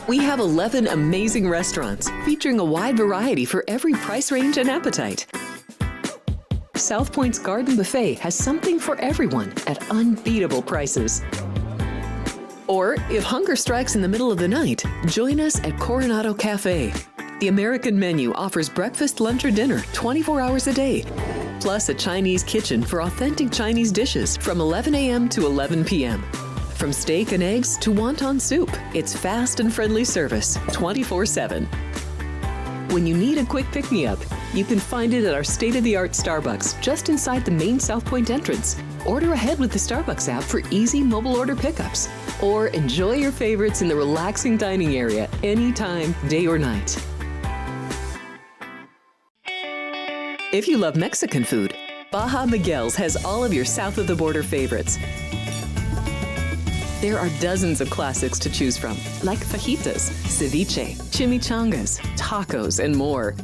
We have 11 amazing restaurants featuring a wide variety for every price range and appetite. South Point's Garden Buffet has something for everyone at unbeatable prices. Or, if hunger strikes in the middle of the night, join us at Coronado Cafe. The American menu offers breakfast, lunch, or dinner 24 hours a day, plus a Chinese kitchen for authentic Chinese dishes from 11 a.m. to 11 p.m. From steak and eggs to wonton soup, it's fast and friendly service 24/7. When you need a quick pick-me-up, you can find it at our state-of-the-art Starbucks just inside the main South Point entrance. Order ahead with the Starbucks app for easy mobile order pickups. Or enjoy your favorites in the relaxing dining area anytime, day or night. If you love Mexican food, Baja Miguel's has all of your south of the border favorites. There are dozens of classics to choose from, like fajitas, ceviche, chimichangas, tacos, and more.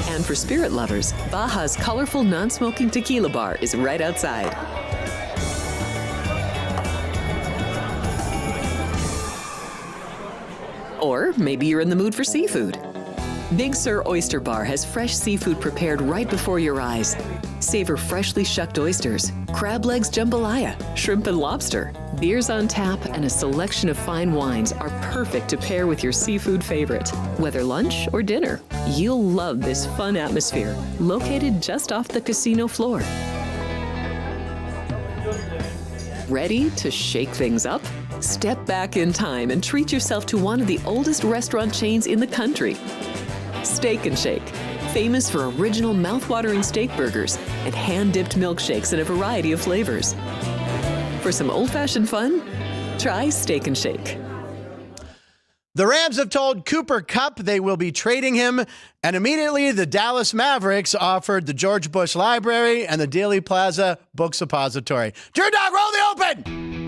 And for spirit lovers, Baja's colorful non-smoking tequila bar is right outside. Or maybe you're in the mood for seafood. Big Sur Oyster Bar has fresh seafood prepared right before your eyes. Savor freshly shucked oysters, crab legs jambalaya, shrimp and lobster. Beers on tap and a selection of fine wines are perfect to pair with your seafood favorite. Whether lunch or dinner, you'll love this fun atmosphere, located just off the casino floor. Ready to shake things up? Step back in time and treat yourself to one of the oldest restaurant chains in the country. Steak and Shake, famous for original mouth-watering steak burgers and hand-dipped milkshakes in a variety of flavors. For some old-fashioned fun, try Steak and Shake. The Rams have told Cooper Kupp they will be trading him, and immediately the Dallas Mavericks offered the George Bush Library and the Dealey Plaza Book Suppository. Drew Dog, roll the open!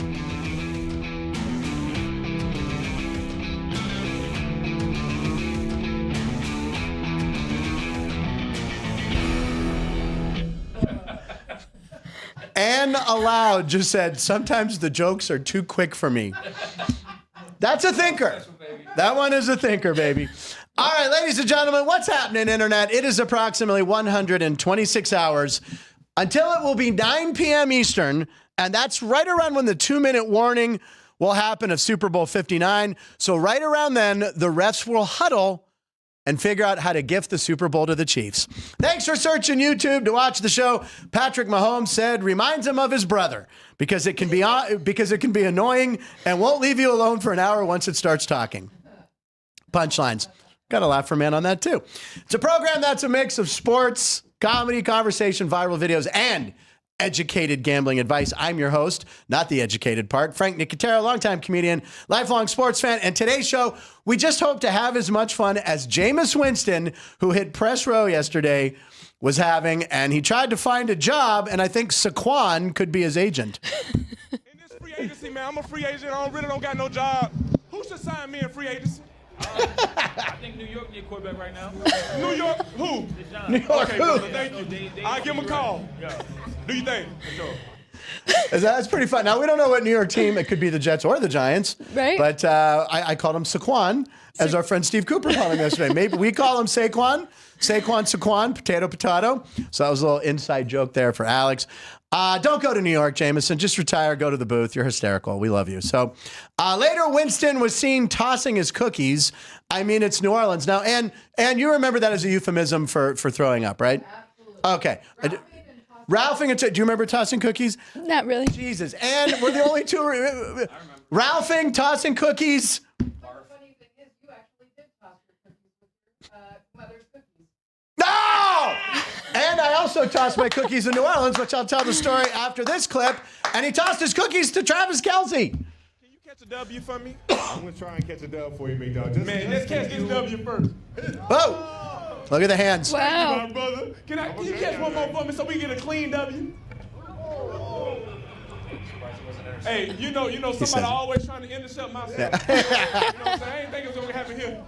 Ann Aloud just said, sometimes the jokes are too quick for me. That's a thinker. That one is a thinker, baby. All right, ladies and gentlemen, what's happening, Internet? It is approximately 126 hours until it will be 9 p.m. Eastern, and that's right around when the 2-minute warning will happen of Super Bowl 59. So right around then, the refs will huddle and figure out how to gift the Super Bowl to the Chiefs. Thanks for searching YouTube to watch the show. Patrick Mahomes said reminds him of his brother because it can be annoying and won't leave you alone for an hour once it starts talking. Punchlines. Got a laugh from man on that too. It's a program that's a mix of sports, comedy, conversation, viral videos, and educated gambling advice. I'm your host, not the educated part, Frank Nicotero, longtime comedian, lifelong sports fan. And today's show, we just hope to have as much fun as Jameis Winston, who hit press row yesterday, was having. And he tried to find a job, and I think Saquon could be his agent. In this free agency, man, I'm a free agent. I really don't got no job. Who should sign me in free agency? I think New York need a quarterback right now. New York? Who? New York okay, who? brother, thank you. I'll give him a call. Yeah. Do you think? For sure. That's pretty fun. Now, we don't know what New York team, it could be the Jets or the Giants. Right. But I called him Saquon, as our friend Steve Cooper called him yesterday. Maybe we call him Saquon. Saquon, potato. So that was a little inside joke there for Alex. Don't go to New York, Jameson. Just retire, go to the booth. You're hysterical. We love you. So later, Winston was seen tossing his cookies. I mean, it's New Orleans. Now, and you remember that as a euphemism for throwing up, right? Absolutely. Okay. Ralphing, do you remember tossing cookies? Not really. Jesus. And we're the only two. Ralphing, tossing cookies. The funny thing is, you actually did toss your cookies with your mother's cookies. No! And I also tossed my cookies in New Orleans, which I'll tell the story after this clip. And he tossed his cookies to Travis Kelce. Can you catch a W for me? I'm going to try and catch a dub for you, big dog. Man, let's catch this W first. Whoa! Look at the hands. Wow. My brother. Can you catch one more for me so we get a clean W? Hey, you know, somebody always trying to intercept my stuff. Yeah. You know what I'm saying? I ain't think it was going to happen here.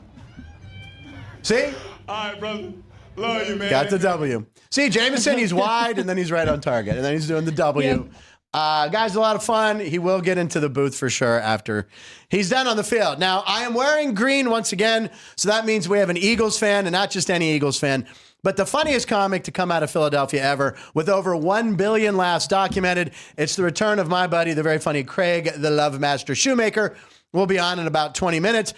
See? All right, brother. Love you, man. Got the W. See, Jameson, he's wide, and then he's right on target. And then he's doing the W. Yep. Guy's a lot of fun. He will get into the booth for sure after he's done on the field. Now, I am wearing green once again, so that means we have an Eagles fan, and not just any Eagles fan, but the funniest comic to come out of Philadelphia ever, with over 1 billion laughs documented. It's the return of my buddy, the very funny Craig, the Love Master Shoemaker. We'll be on in about 20 minutes.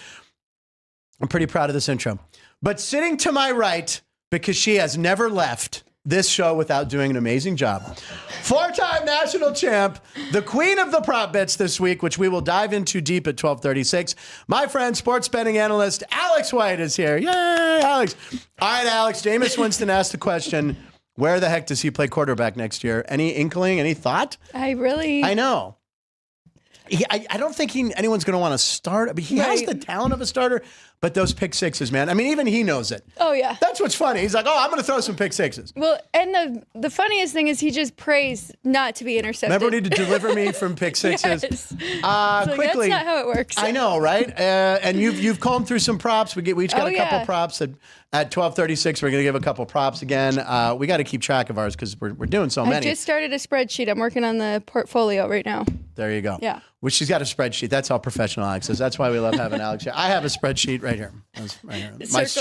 I'm pretty proud of this intro. But sitting to my right, because she has never left this show without doing an amazing job, four-time national champ, the queen of the prop bets this week, which we will dive into deep at 12:36. My friend, sports betting analyst Alex White is here. Yay, Alex. All right, Alex, Jameis Winston asked the question, where the heck does he play quarterback next year? Any inkling, any thought? I know. I don't think anyone's going to want to start. I mean, he has the talent of a starter, but those pick sixes, man. I mean, even he knows it. Oh, yeah. That's what's funny. He's like, I'm going to throw some pick sixes. Well, and the funniest thing is he just prays not to be intercepted. Never need to deliver me from pick sixes. Yes. Quickly. That's not how it works. I know, right? And you've combed through some props. We each got a couple props at 12:36. We're going to give a couple props again. We got to keep track of ours because we're doing so many. I just started a spreadsheet. I'm working on the portfolio right now. There you go. Yeah. Which she's got a spreadsheet. That's how professional Alex is. That's why we love having Alex here. I have a spreadsheet right here. Right here. My sheets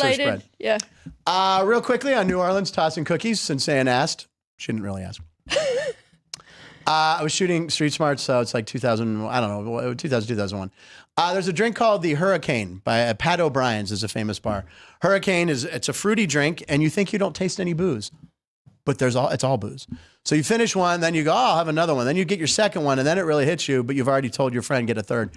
are spread. Yeah. Real quickly on New Orleans tossing cookies, since Ann asked. She didn't really ask. I was shooting Street Smarts, so it's like 2000, I don't know, 2001. There's a drink called the Hurricane by Pat O'Brien's, is a famous bar. Hurricane it's a fruity drink, and you think you don't taste any booze, but it's all booze. So you finish one, then you go, I'll have another one. Then you get your second one, and then it really hits you, but you've already told your friend get a third.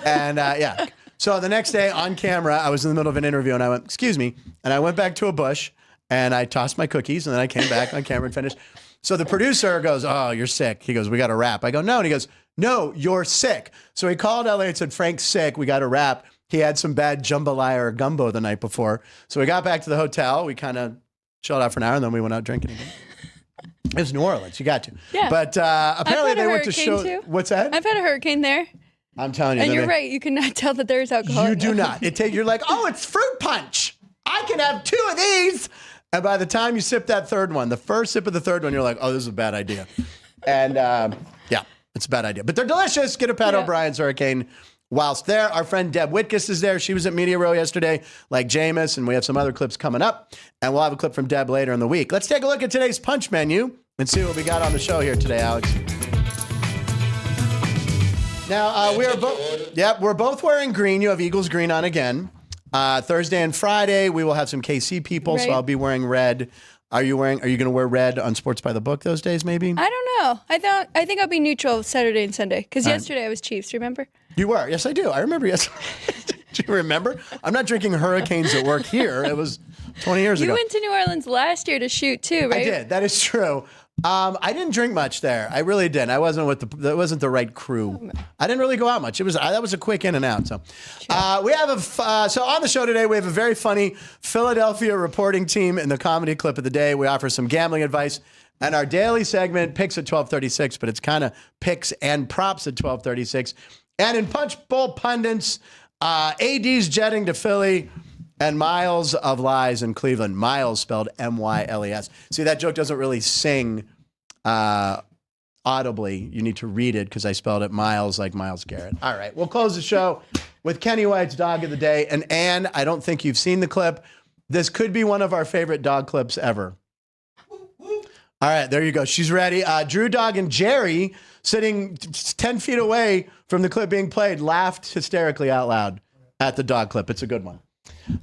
And yeah. So the next day on camera, I was in the middle of an interview, and I went, excuse me, and I went back to a bush, and I tossed my cookies, and then I came back on camera and finished. So the producer goes, oh, you're sick. He goes, we got to wrap. I go, no. And he goes, no, you're sick. So he called LA and said, Frank's sick. We got to wrap. He had some bad jambalaya or gumbo the night before. So we got back to the hotel. We kind of chilled out for an hour, and then we went out drinking again. It was New Orleans. You got to. Yeah. But apparently they went to show. Too. What's that? I've had a hurricane there. I'm telling you. And you're right. You cannot tell that there's alcohol. You do not. You're like, oh, it's fruit punch. I can have 2 of these. And by the time you sip that third one, the first sip of the third one, you're like, oh, this is a bad idea. And yeah, it's a bad idea. But they're delicious. Get a Pat O'Brien's Hurricane whilst there. Our friend Deb Whitkus is there. She was at Media Row yesterday, like Jameis, and we have some other clips coming up. And we'll have a clip from Deb later in the week. Let's take a look at today's punch menu and see what we got on the show here today, Alex. Now, we're both wearing green. You have Eagles green on again. Thursday and Friday, we will have some KC people, so I'll be wearing red. Are you going to wear red on Sports by the Book those days, maybe? I don't know. I think I'll be neutral Saturday and Sunday, because yesterday I was Chiefs, remember? You were? Yes, I do. I remember yesterday. Do you remember? I'm not drinking Hurricanes at work here. It was 20 years ago. You went to New Orleans last year to shoot, too, right? I did. That is true. I didn't drink much there. I really didn't. I wasn't that wasn't the right crew. I didn't really go out much. That was a quick in and out. So, we have so on the show today we have a very funny Philadelphia reporting team in the comedy clip of the day. We offer some gambling advice, and our daily segment picks at 12:36, but it's kind of picks and props at 12:36. And in Punch Bowl pundits, AD's jetting to Philly. And miles of lies in Cleveland. Miles spelled M-Y-L-E-S. See, that joke doesn't really sing audibly. You need to read it because I spelled it Miles like Miles Garrett. All right, we'll close the show with Kenny White's Dog of the Day. And Ann, I don't think you've seen the clip. This could be one of our favorite dog clips ever. All right, there you go. She's ready. Drew Dog and Jerry, sitting 10 feet away from the clip being played, laughed hysterically out loud at the dog clip. It's a good one.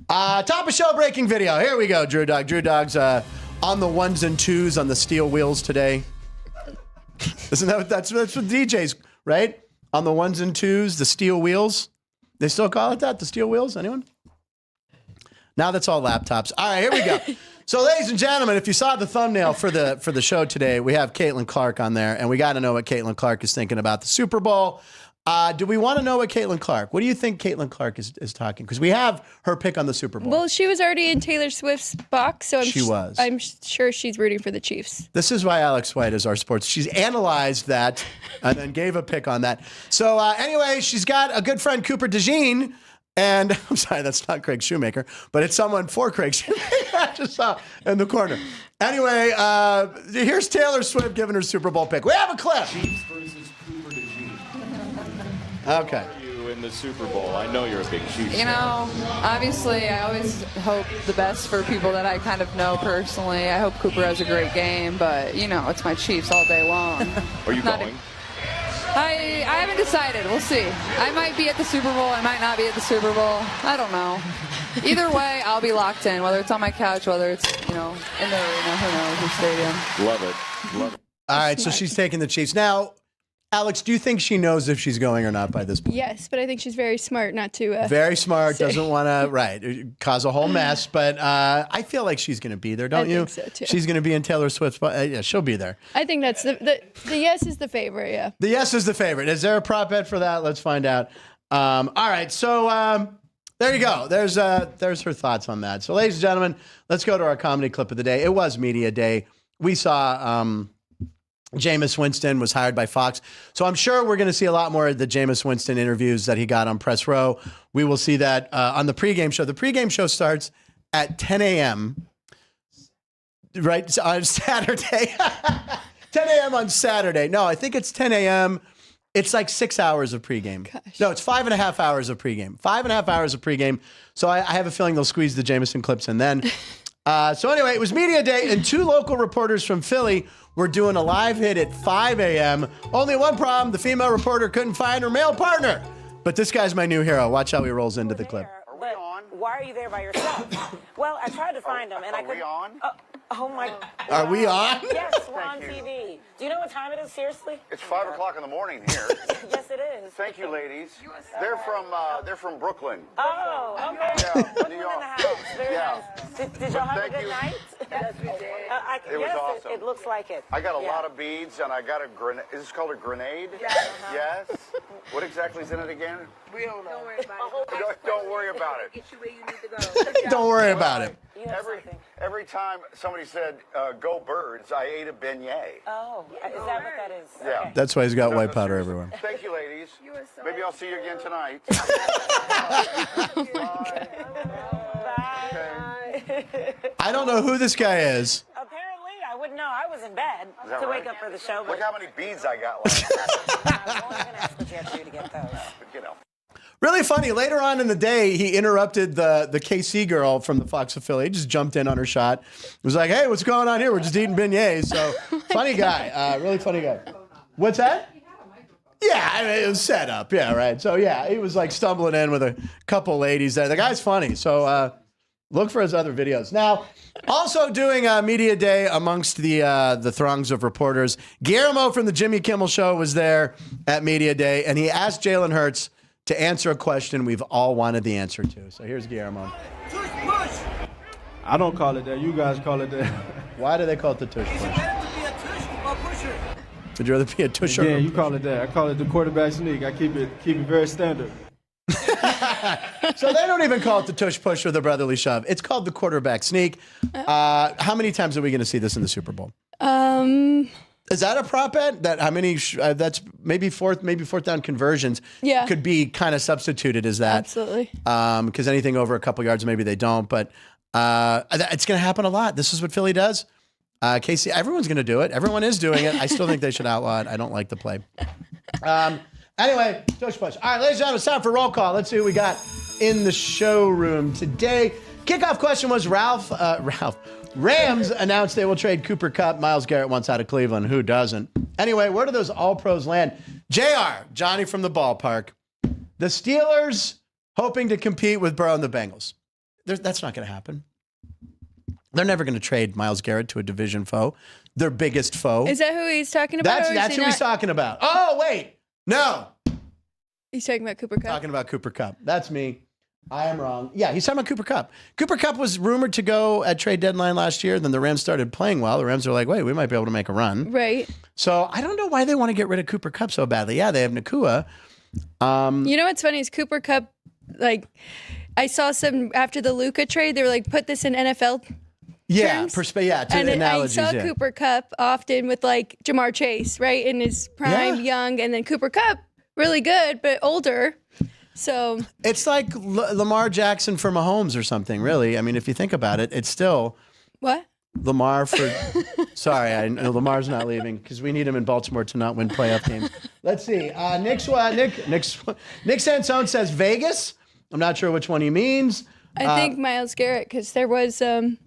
Top of show breaking video. Here we go, Drew Dog. Drew Dog's on the 1s and 2s on the steel wheels today. Isn't that that's what DJs, right? On the 1s and 2s, the steel wheels. They still call it that, the steel wheels? Anyone? Now that's all laptops. All right, here we go. So, ladies and gentlemen, if you saw the thumbnail for the show today, we have Caitlin Clark on there, and we got to know what Caitlin Clark is thinking about the Super Bowl. Do we want to know what Caitlin Clark? What do you think Caitlin Clark is talking? Because we have her pick on the Super Bowl. Well, she was already in Taylor Swift's box, so I'm sure she's rooting for the Chiefs. This is why Alex White is our sports. She's analyzed that and then gave a pick on that. So anyway, she's got a good friend, Cooper DeJean, And I'm sorry, that's not Craig Shoemaker, but it's someone for Craig Shoemaker. I just saw in the corner. Anyway, here's Taylor Swift giving her Super Bowl pick. We have a clip. Chiefs versus Cooper to Chiefs. Okay. You in the Super Bowl? I know you're a big Chiefs fan. Obviously, I always hope the best for people that I kind of know personally. I hope Cooper has a great game, but it's my Chiefs all day long. Are you going? I haven't decided. We'll see. I might be at the Super Bowl. I might not be at the Super Bowl. I don't know. Either way, I'll be locked in, whether it's on my couch, whether it's, in the arena, who knows, the stadium. Love it. Love it. All right, so she's taking the Chiefs. Now, Alex, do you think she knows if she's going or not by this point? Yes, but I think she's very smart not to. Very smart, doesn't want to, cause a whole mess. But I feel like she's going to be there, don't you? I think so, too. She's going to be in Taylor Swift's, yeah, she'll be there. I think that's the yes is the favorite, yeah. The yes is the favorite. Is there a prop bet for that? Let's find out. All right, so there you go. There's her thoughts on that. So, ladies and gentlemen, let's go to our comedy clip of the day. It was Media Day. We saw Jameis Winston was hired by Fox. So I'm sure we're going to see a lot more of the Jameis Winston interviews that he got on Press Row. We will see that on the pregame show. The pregame show starts at 10 a.m., right, on Saturday. 10 a.m. on Saturday. No, I think it's 10 a.m. It's like 6 hours of pregame. Gosh. No, it's 5.5 hours of pregame. 5.5 hours of pregame. So I have a feeling they'll squeeze the Jameson clips in then. So anyway, it was Media Day, and two local reporters from Philly were doing a live hit at 5 a.m. Only one problem, the female reporter couldn't find her male partner. But this guy's my new hero. Watch how he rolls into the clip. Are we on? Why are you there by yourself? Well, I tried to find him, and I couldn't. Are we on? Oh my. Are we on? Yes, we're on TV. Do you know what time it is, seriously? It's 5 o'clock in the morning here. Yes, it is. Thank you, ladies. They're from Brooklyn. Oh, okay. Yeah, Brooklyn New in York. the house. Very Yeah. nice. Did y'all have a Thank good you. night? Yes, we did. It was awesome. It looks like it. I got a lot of beads, and I got a grenade. Is this called a grenade? Yes. Yes. What exactly is in it again? We don't know. Don't worry about it. Don't worry about it. Get you where you need to go. Don't worry about it. You know something. Every time somebody said, go birds, I ate a beignet. Oh, is that what that is? Yeah. Okay. That's why he's got white powder seriously. everywhere. Thank you, ladies. Maybe I'll see you again tonight. Bye. Okay. I don't know who this guy is. Apparently, I wouldn't know. I was in bed Is that to right? wake up for the show. Look But how many beads I got left. I was only going to ask what you have to do to get those. But, you know. Really funny. Later on in the day, he interrupted the KC girl from the Fox affiliate. He just jumped in on her shot. He was like, hey, what's going on here? We're just eating beignets. So funny guy. Really funny guy. What's that? Yeah, I mean, it was set up. Yeah, right. So, yeah, he was like stumbling in with a couple ladies there. The guy's funny. So look for his other videos. Now, also doing Media Day amongst the throngs of reporters, Guillermo from the Jimmy Kimmel Show was there at Media Day, and he asked Jalen Hurts to answer a question we've all wanted the answer to. So here's Guillermo. Tush Push! I don't call it that. You guys call it that. Why do they call it the Tush Push? Is it better to be a Tush or pusher? Would you rather be a Tusher? Yeah, you call it that. I call it the quarterback sneak. I keep it very standard. So they don't even call it the Tush Push or the brotherly shove. It's called the quarterback sneak. How many times are we going to see this in the Super Bowl? Is that a prop bet? That how many? That's maybe fourth down conversions. Yeah. Could be kind of substituted as that. Absolutely. Because anything over a couple yards, maybe they don't. But it's going to happen a lot. This is what Philly does. Casey, everyone's going to do it. Everyone is doing it. I still think they should outlaw it. I don't like the play. Anyway, Tush Push. All right, ladies and gentlemen, it's time for roll call. Let's see who we got in the showroom today. Kickoff question was Rams announced they will trade Cooper Kupp. Myles Garrett wants out of Cleveland. Who doesn't? Anyway, where do those all-pros land? JR, Johnny from the ballpark. The Steelers hoping to compete with Burrow and the Bengals. That's not going to happen. They're never going to trade Myles Garrett to a division foe, their biggest foe. Is that who he's talking about? That's who he's talking about. Oh, wait. No. He's talking about Cooper Kupp. Talking about Cooper Kupp. That's me. I am wrong. Yeah, he's talking about Cooper Kupp. Cooper Kupp was rumored to go at trade deadline last year. Then the Rams started playing well. The Rams are like, wait, we might be able to make a run. Right. So I don't know why they want to get rid of Cooper Kupp so badly. Yeah, they have Nakua. You know what's funny is Cooper Kupp, like, I saw some after the Luka trade, they were like, put this in NFL terms. To and analogies. I saw Cooper Kupp often with like Jamar Chase, right, in his prime, young, and then Cooper Kupp, really good, but older. So it's like Lamar Jackson for Mahomes or something, really. I mean, if you think about it, it's still what? Lamar for. Sorry, I know Lamar's not leaving because we need him in Baltimore to not win playoff games. Let's see. Nick Sansone says Vegas. I'm not sure which one he means. I think Myles Garrett, because there was some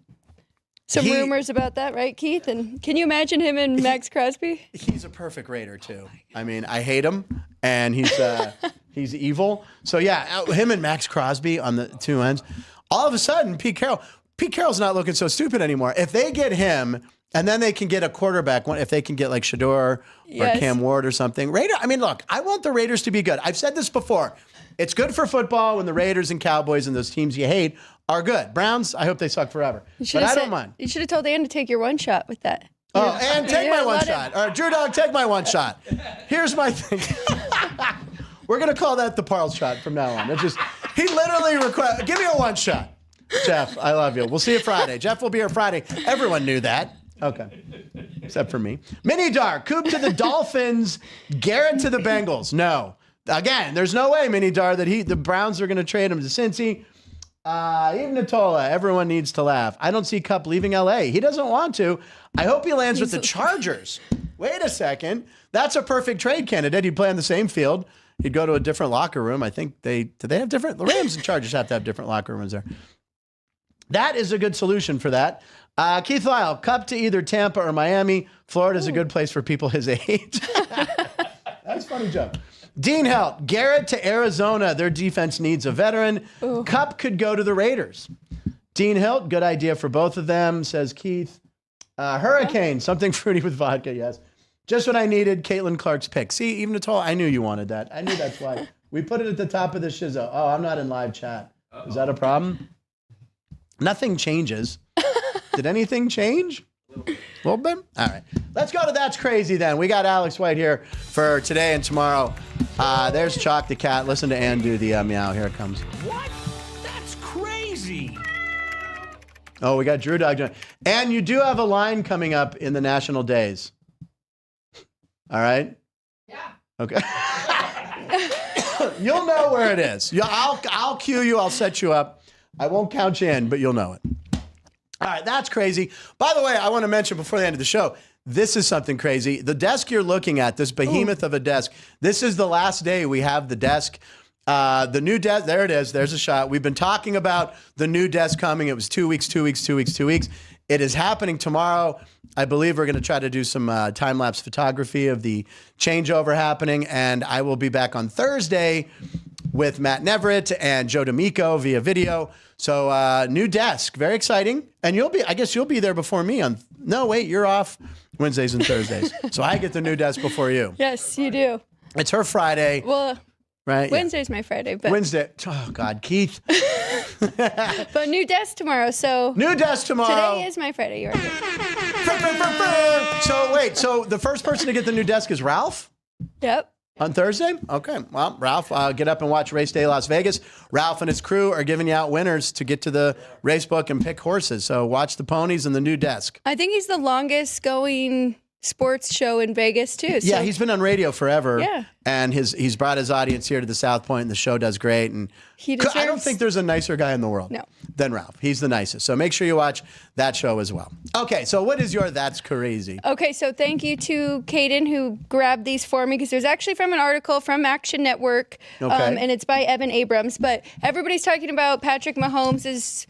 rumors about that, right, Keith? And can you imagine him and Max Crosby? He's a perfect Raider too. I mean, I hate him, and he's evil. So yeah, him and Max Crosby on the two ends. All of a sudden, Pete Carroll's not looking so stupid anymore. If they get him, and then they can get a quarterback, if they can get like Shador or Cam Ward or something. I mean, look, I want the Raiders to be good. I've said this before. It's good for football when the Raiders and Cowboys and those teams you hate are good. Browns, I hope they suck forever. But I don't mind. You should have told Ann to take your one shot with that. Oh, and take my one shot. All right, Drew Dog, take my one shot. Here's my thing. We're going to call that the Parles shot from now on. It's just, he literally give me a one shot. Jeff, I love you. We'll see you Friday. Jeff will be here Friday. Everyone knew that. Okay. Except for me. Mini Dar, Coop to the Dolphins, Garrett to the Bengals. No. Again, there's no way, Mini Dar, that the Browns are going to trade him to Cincy. Even Natola, everyone needs to laugh. I don't see Kupp leaving LA. He doesn't want to. I hope he lands with the Chargers. Wait a second. That's a perfect trade candidate. He'd play on the same field. He'd go to a different locker room. I think do they have different? The Rams and Chargers have to have different locker rooms there. That is a good solution for that. Keith Lyle, Kupp to either Tampa or Miami. Florida's a good place for people his age. That's a funny joke. Dean Helt, Garrett to Arizona. Their defense needs a veteran. Ooh. Kupp could go to the Raiders. Dean Helt, good idea for both of them, says Keith. Hurricane, something fruity with vodka, yes. Just what I needed, Caitlin Clark's pick. See, even Natola, I knew you wanted that. I knew that's why. We put it at the top of the shizzo. Oh, I'm not in live chat. Is that a problem? Nothing changes. Did anything change? A little bit? All right. Let's go to That's Crazy then. We got Alex White here for today and tomorrow. There's Chalk the cat. Listen to Ann do the meow. Here it comes. What? That's crazy. Oh, we got Drew Dog joining. And you do have a line coming up in the national days. All right? Yeah. Okay. You'll know where it is. I'll cue you. I'll set you up. I won't count you in, but you'll know it. All right, that's crazy. By the way, I want to mention before the end of the show, this is something crazy. The desk you're looking at, this behemoth of a desk, this is the last day we have the desk. The new desk, there it is. There's a shot. We've been talking about the new desk coming. It was 2 weeks. It is happening tomorrow. I believe we're going to try to do some time-lapse photography of the changeover happening, and I will be back on Thursday with Matt Neverett and Joe D'Amico via video. So new desk, very exciting. And I guess you'll be there before me no, wait, you're off Wednesdays and Thursdays. So I get the new desk before you. Yes, you do. It's her Friday. Well, right? Wednesday's my Friday. But Wednesday. Oh, God, Keith. But new desk tomorrow, so. New desk tomorrow. Today is my Friday. You're right. So wait, so the first person to get the new desk is Ralph? Yep. On Thursday? Okay. Well, Ralph, get up and watch Race Day Las Vegas. Ralph and his crew are giving you out winners to get to the race book and pick horses. So watch the ponies and the new desk. I think he's the longest going sports show in Vegas, too. So. Yeah, he's been on radio forever. Yeah. And he's brought his audience here to the South Point, and the show does great. And I don't think there's a nicer guy in the world than Ralph. He's the nicest. So make sure you watch that show as well. Okay, so what is your That's Crazy? Okay, so thank you to Caden who grabbed these for me because it was actually from an article from Action Network, and it's by Evan Abrams. But everybody's talking about Patrick Mahomes'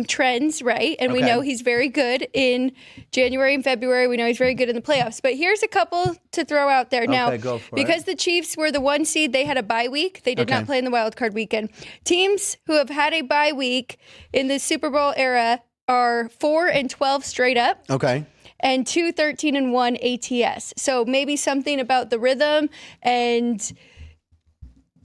trends, right? And we know he's very good in January and February. We know he's very good in the playoffs. But here's a couple to throw out there. Now, because the Chiefs were the 1 seed, they had a bye week. They did not play in the wild card weekend. Teams who have had a bye week in the Super Bowl era are 4-12 straight up. Okay. And 2-13-1 ATS. So maybe something about the rhythm and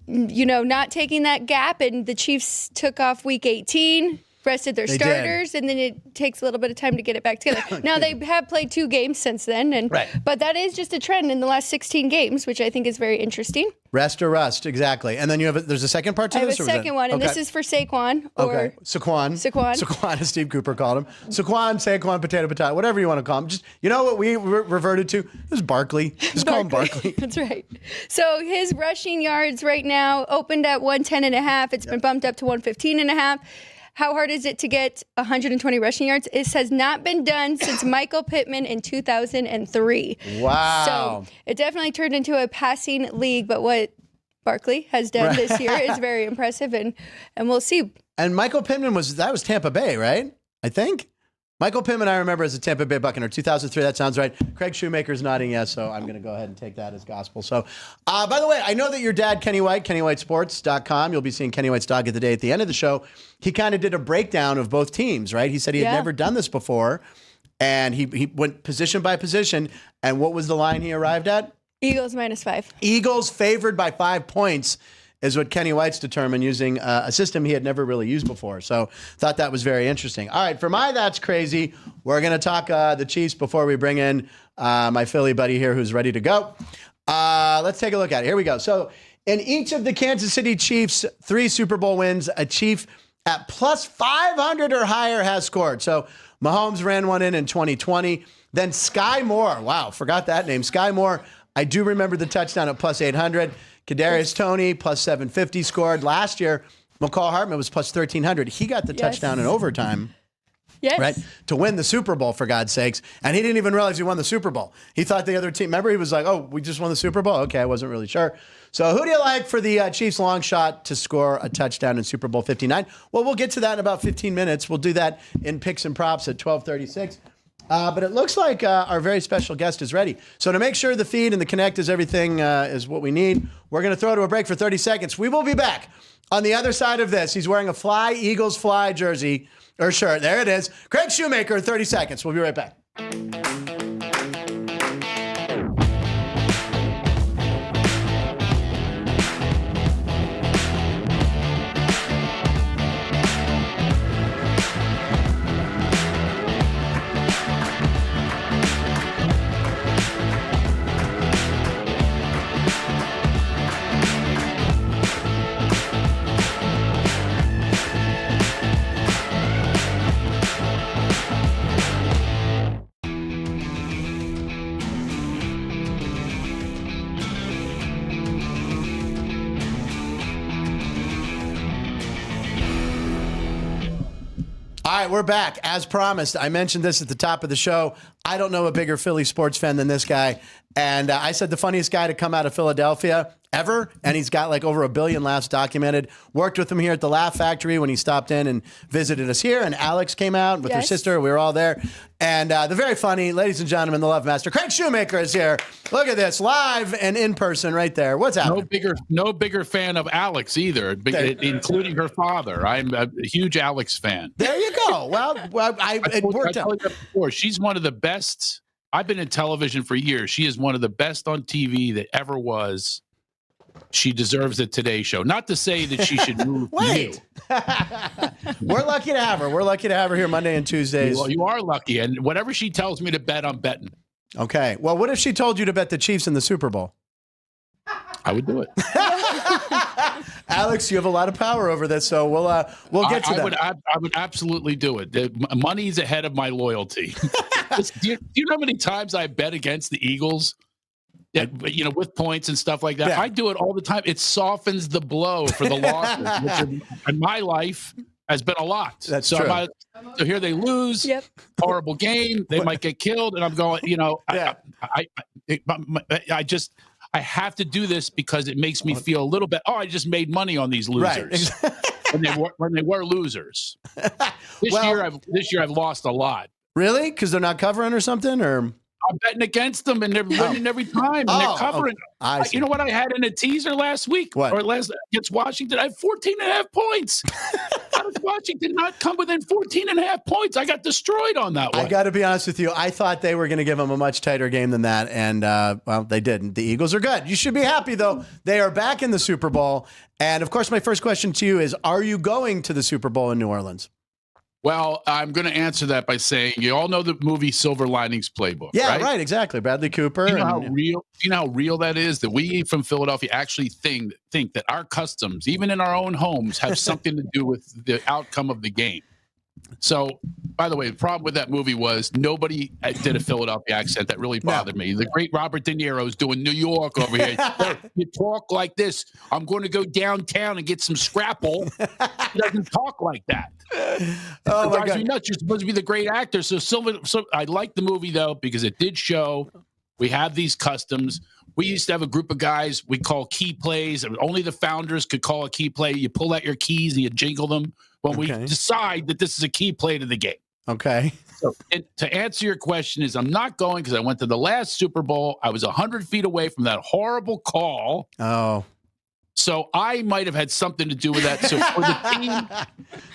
not taking that gap. And the Chiefs took off week 18. rested their They starters, and then it takes a little bit of time to get it back together. Now, they have played 2 games since then, but that is just a trend in the last 16 games, which I think is very interesting. Rest or rust, exactly. And then there's a second part to this? I have a second one, and this is for Saquon. Saquon. Saquon, as Steve Cooper called him. Saquon, potato, whatever you want to call him. Just, you know what we reverted to? It was Barkley. Just call him Barkley. That's right. So his rushing yards right now opened at 110.5. It's been bumped up to 115.5. How hard is it to get 120 rushing yards? This has not been done since Michael Pittman in 2003. Wow. So it definitely turned into a passing league, but what Barkley has done this year is very impressive, and we'll see. And Michael Pittman was Tampa Bay, right? I think. Michael Pittman, I remember as a Tampa Bay Buccaneer, 2003. That sounds right. Craig Shoemaker's nodding yes, so I'm going to go ahead and take that as gospel. So, by the way, I know that your dad, Kenny White, KennyWhiteSports.com, you'll be seeing Kenny White's Dog of the Day at the end of the show. He kind of did a breakdown of both teams, right? He said he had never done this before, and he went position by position. And what was the line he arrived at? Eagles -5. Eagles favored by 5 points is what Kenny White's determined using a system he had never really used before. So thought that was very interesting. All right, for my That's Crazy, we're going to talk the Chiefs before we bring in my Philly buddy here who's ready to go. Let's take a look at it. Here we go. So in each of the Kansas City Chiefs' 3 Super Bowl wins, a Chief at plus 500 or higher has scored. So Mahomes ran one in 2020. Then Sky Moore. Wow, forgot that name. Sky Moore. I do remember the touchdown at plus 800. Kadarius Toney, plus 750 scored. Last year, McCall Hartman was plus 1,300. He got the touchdown in overtime. Yes. Right? To win the Super Bowl, for God's sakes. And he didn't even realize he won the Super Bowl. He thought the other team, remember, he was like, oh, we just won the Super Bowl? Okay, I wasn't really sure. So who do you like for the Chiefs long shot to score a touchdown in Super Bowl 59? Well, we'll get to that in about 15 minutes. We'll do that in picks and props at 12:36. But it looks like our very special guest is ready. So to make sure the feed and the connect is everything is what we need, we're going to throw to a break for 30 seconds. We will be back on the other side of this. He's wearing a Fly Eagles Fly jersey or shirt. There it is. Craig Shoemaker in 30 seconds. We'll be right back. All right, we're back. As promised, I mentioned this at the top of the show. I don't know a bigger Philly sports fan than this guy. And I said the funniest guy to come out of Philadelphia ever. And he's got like over 1 billion laughs documented. Worked with him here at the Laugh Factory when he stopped in and visited us here. And Alex came out with her sister. We were all there. And the very funny, ladies and gentlemen, the Love Master, Craig Shoemaker is here. Look at this, live and in person right there. What's happening? No bigger fan of Alex either, including her father. I'm a huge Alex fan. There you go. Well, it worked out. Before. She's one of the best. I've been in television for years. She is one of the best on TV that ever was. She deserves a Today Show. Not to say that she should move. Wait. We're lucky to have her. We're lucky to have her here Monday and Tuesdays. Well, you are lucky. And whatever she tells me to bet, I'm betting. Okay. Well, what if she told you to bet the Chiefs in the Super Bowl? I would do it. Alex, you have a lot of power over this, so we'll get to that. I would absolutely do it. Money's ahead of my loyalty. do you know how many times I bet against the Eagles? With points and stuff like that. Yeah. I do it all the time. It softens the blow for the losses, which in my life has been a lot. That's true. So here they lose. Yep. Horrible game. They might get killed, and I'm going. I have to do this because it makes me feel a little bit. Oh, I just made money on these losers. Right. when they were losers. This year I've lost a lot. Really? Because they're not covering or something, or. I'm betting against them, and they're winning every time, and they're covering. You know what I had in a teaser last week? What? Or against Washington? I had 14.5 points. How does Washington not come within 14.5 points? I got destroyed on that one. I got to be honest with you. I thought they were going to give them a much tighter game than that, and, they didn't. The Eagles are good. You should be happy, though. They are back in the Super Bowl. And, of course, my first question to you is, are you going to the Super Bowl in New Orleans? Well, I'm going to answer that by saying you all know the movie Silver Linings Playbook. Yeah, right, exactly. Bradley Cooper. You know how real that is, that we from Philadelphia actually think that our customs, even in our own homes, have something to do with the outcome of the game. So, by the way, the problem with that movie was nobody did a Philadelphia accent. That really bothered me. The great Robert De Niro's doing New York over here. Hey, you talk like this. I'm going to go downtown and get some scrapple. He doesn't talk like that. Oh, my God. Nuts. You're supposed to be the great actor. So I like the movie, though, because it did show we have these customs. We used to have a group of guys we call key plays. And only the founders could call a key play. You pull out your keys and you jingle them when we decide that this is a key play to the game. Okay. So to answer your question is I'm not going because I went to the last Super Bowl. I was 100 feet away from that horrible call. Oh. So I might have had something to do with that. So for the team.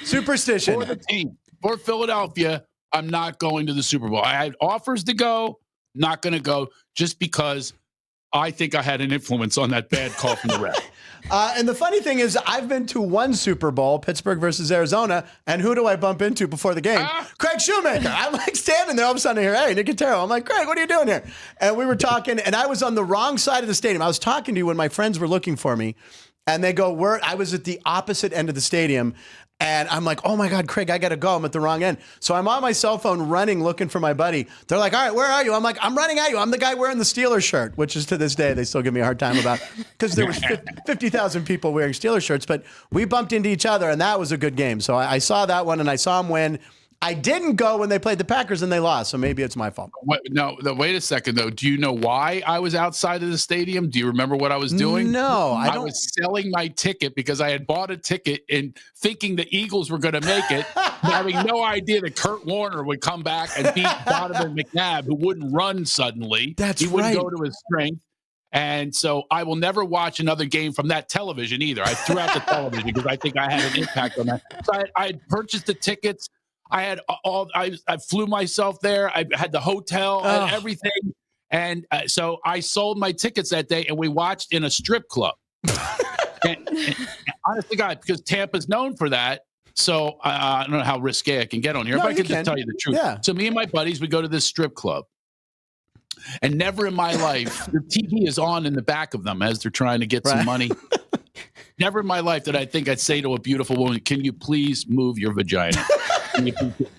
Superstition. For the team. For Philadelphia, I'm not going to the Super Bowl. I had offers to go, not going to go just because I think I had an influence on that bad call from the ref. And the funny thing is, I've been to one Super Bowl, Pittsburgh versus Arizona, and who do I bump into before the game? Craig Shoemaker. I'm like standing there, all of a sudden I hear, hey, Nicotero. I'm like, Craig, what are you doing here? And we were talking, and I was on the wrong side of the stadium. I was talking to you when my friends were looking for me, and they go, I was at the opposite end of the stadium. And I'm like, oh, my God, Craig, I got to go. I'm at the wrong end. So I'm on my cell phone running, looking for my buddy. They're like, all right, where are you? I'm like, I'm running at you. I'm the guy wearing the Steelers shirt, which is to this day, they still give me a hard time about because there was 50,000 people wearing Steelers shirts. But we bumped into each other, and that was a good game. So I saw that one, and I saw him win. I didn't go when they played the Packers and they lost, so maybe it's my fault. No, wait a second, though. Do you know why I was outside of the stadium? Do you remember what I was doing? No, I was selling my ticket because I had bought a ticket and thinking the Eagles were going to make it, having no idea that Kurt Warner would come back and beat Donovan McNabb, who wouldn't run suddenly. He wouldn't go to his strength. And so I will never watch another game from that television either. I threw out the television because I think I had an impact on that. So I had purchased the tickets. I had I flew myself there. I had the hotel and everything. And so I sold my tickets that day and we watched in a strip club. and honestly, God, because Tampa's known for that. So I don't know how risque I can get on here, but I can just tell you the truth. Yeah. So me and my buddies would go to this strip club. And never in my life, the TV is on in the back of them as they're trying to get some money. Never in my life did I think I'd say to a beautiful woman, can you please move your vagina?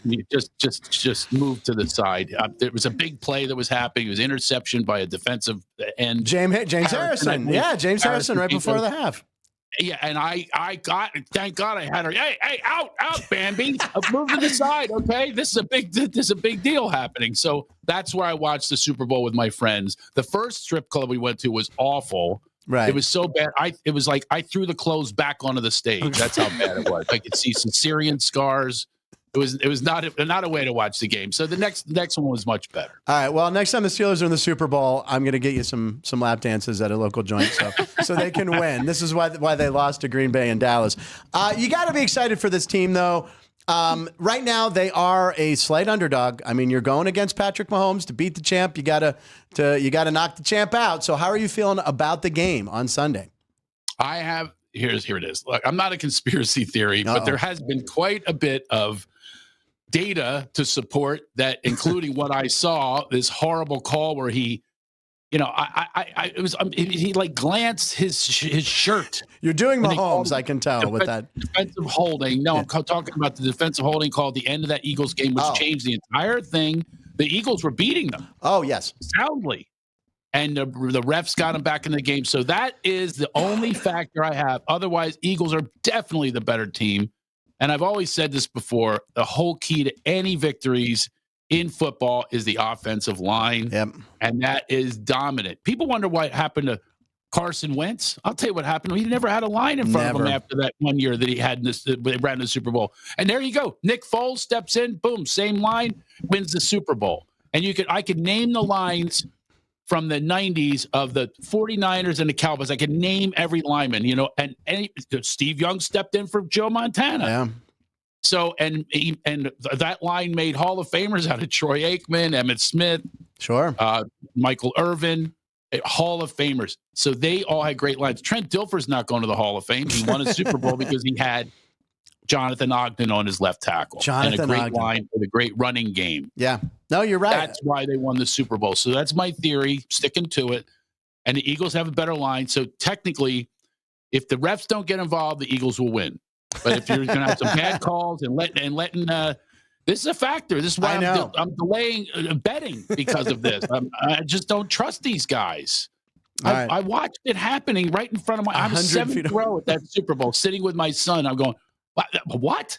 You just move to the side. There was a big play that was happening. It was interception by a defensive end. James Harrison. Yeah, James Harrison right before the half. Yeah, and I got, thank God I had her. Hey, out, Bambi. Move to the side, okay? This is a big deal happening. So that's where I watched the Super Bowl with my friends. The first strip club we went to was awful. Right. It was so bad. It was like I threw the clothes back onto the stage. That's how bad it was. I could see some Syrian scars. It was not a way to watch the game. So the next one was much better. All right. Well, next time the Steelers are in the Super Bowl, I'm going to get you some lap dances at a local joint so they can win. This is why they lost to Green Bay and Dallas. You got to be excited for this team, though. Right now, they are a slight underdog. I mean, you're going against Patrick Mahomes to beat the champ. You gotta knock the champ out. So, how are you feeling about the game on Sunday? Here it is. Look, I'm not a conspiracy theory, but there has been quite a bit of data to support that, including what I saw, this horrible call where he, he like glanced his shirt. You're doing Mahomes, I can tell with that defensive holding. No, I'm talking about the defensive holding call at the end of that Eagles game, which changed the entire thing. The Eagles were beating them. Oh yes, soundly, and the refs got them back in the game. So that is the only factor I have. Otherwise, Eagles are definitely the better team. And I've always said this before, the whole key to any victories in football is the offensive line. Yep. And that is dominant. People wonder what happened to Carson Wentz. I'll tell you what happened. He never had a line in front of him after that 1 year that he had they ran the Super Bowl. And there you go. Nick Foles steps in, boom, same line, wins the Super Bowl. And I could name the lines from the 90s of the 49ers and the Cowboys. I could name every lineman, and Steve Young stepped in for Joe Montana. Yeah. So, and that line made Hall of Famers out of Troy Aikman, Emmitt Smith, sure, Michael Irvin, Hall of Famers. So they all had great lines. Trent Dilfer's not going to the Hall of Fame. He won a Super Bowl because he had Jonathan Ogden on his left tackle. And a great line with a great running game. Yeah. No, you're right. That's why they won the Super Bowl. So that's my theory, sticking to it. And the Eagles have a better line. So technically, if the refs don't get involved, the Eagles will win. But if you're going to have some bad calls and letting this is a factor. This is why I'm delaying betting because of this. I just don't trust these guys. I watched it happening right in front of my. I'm 7th row at that Super Bowl, sitting with my son. I'm going, what?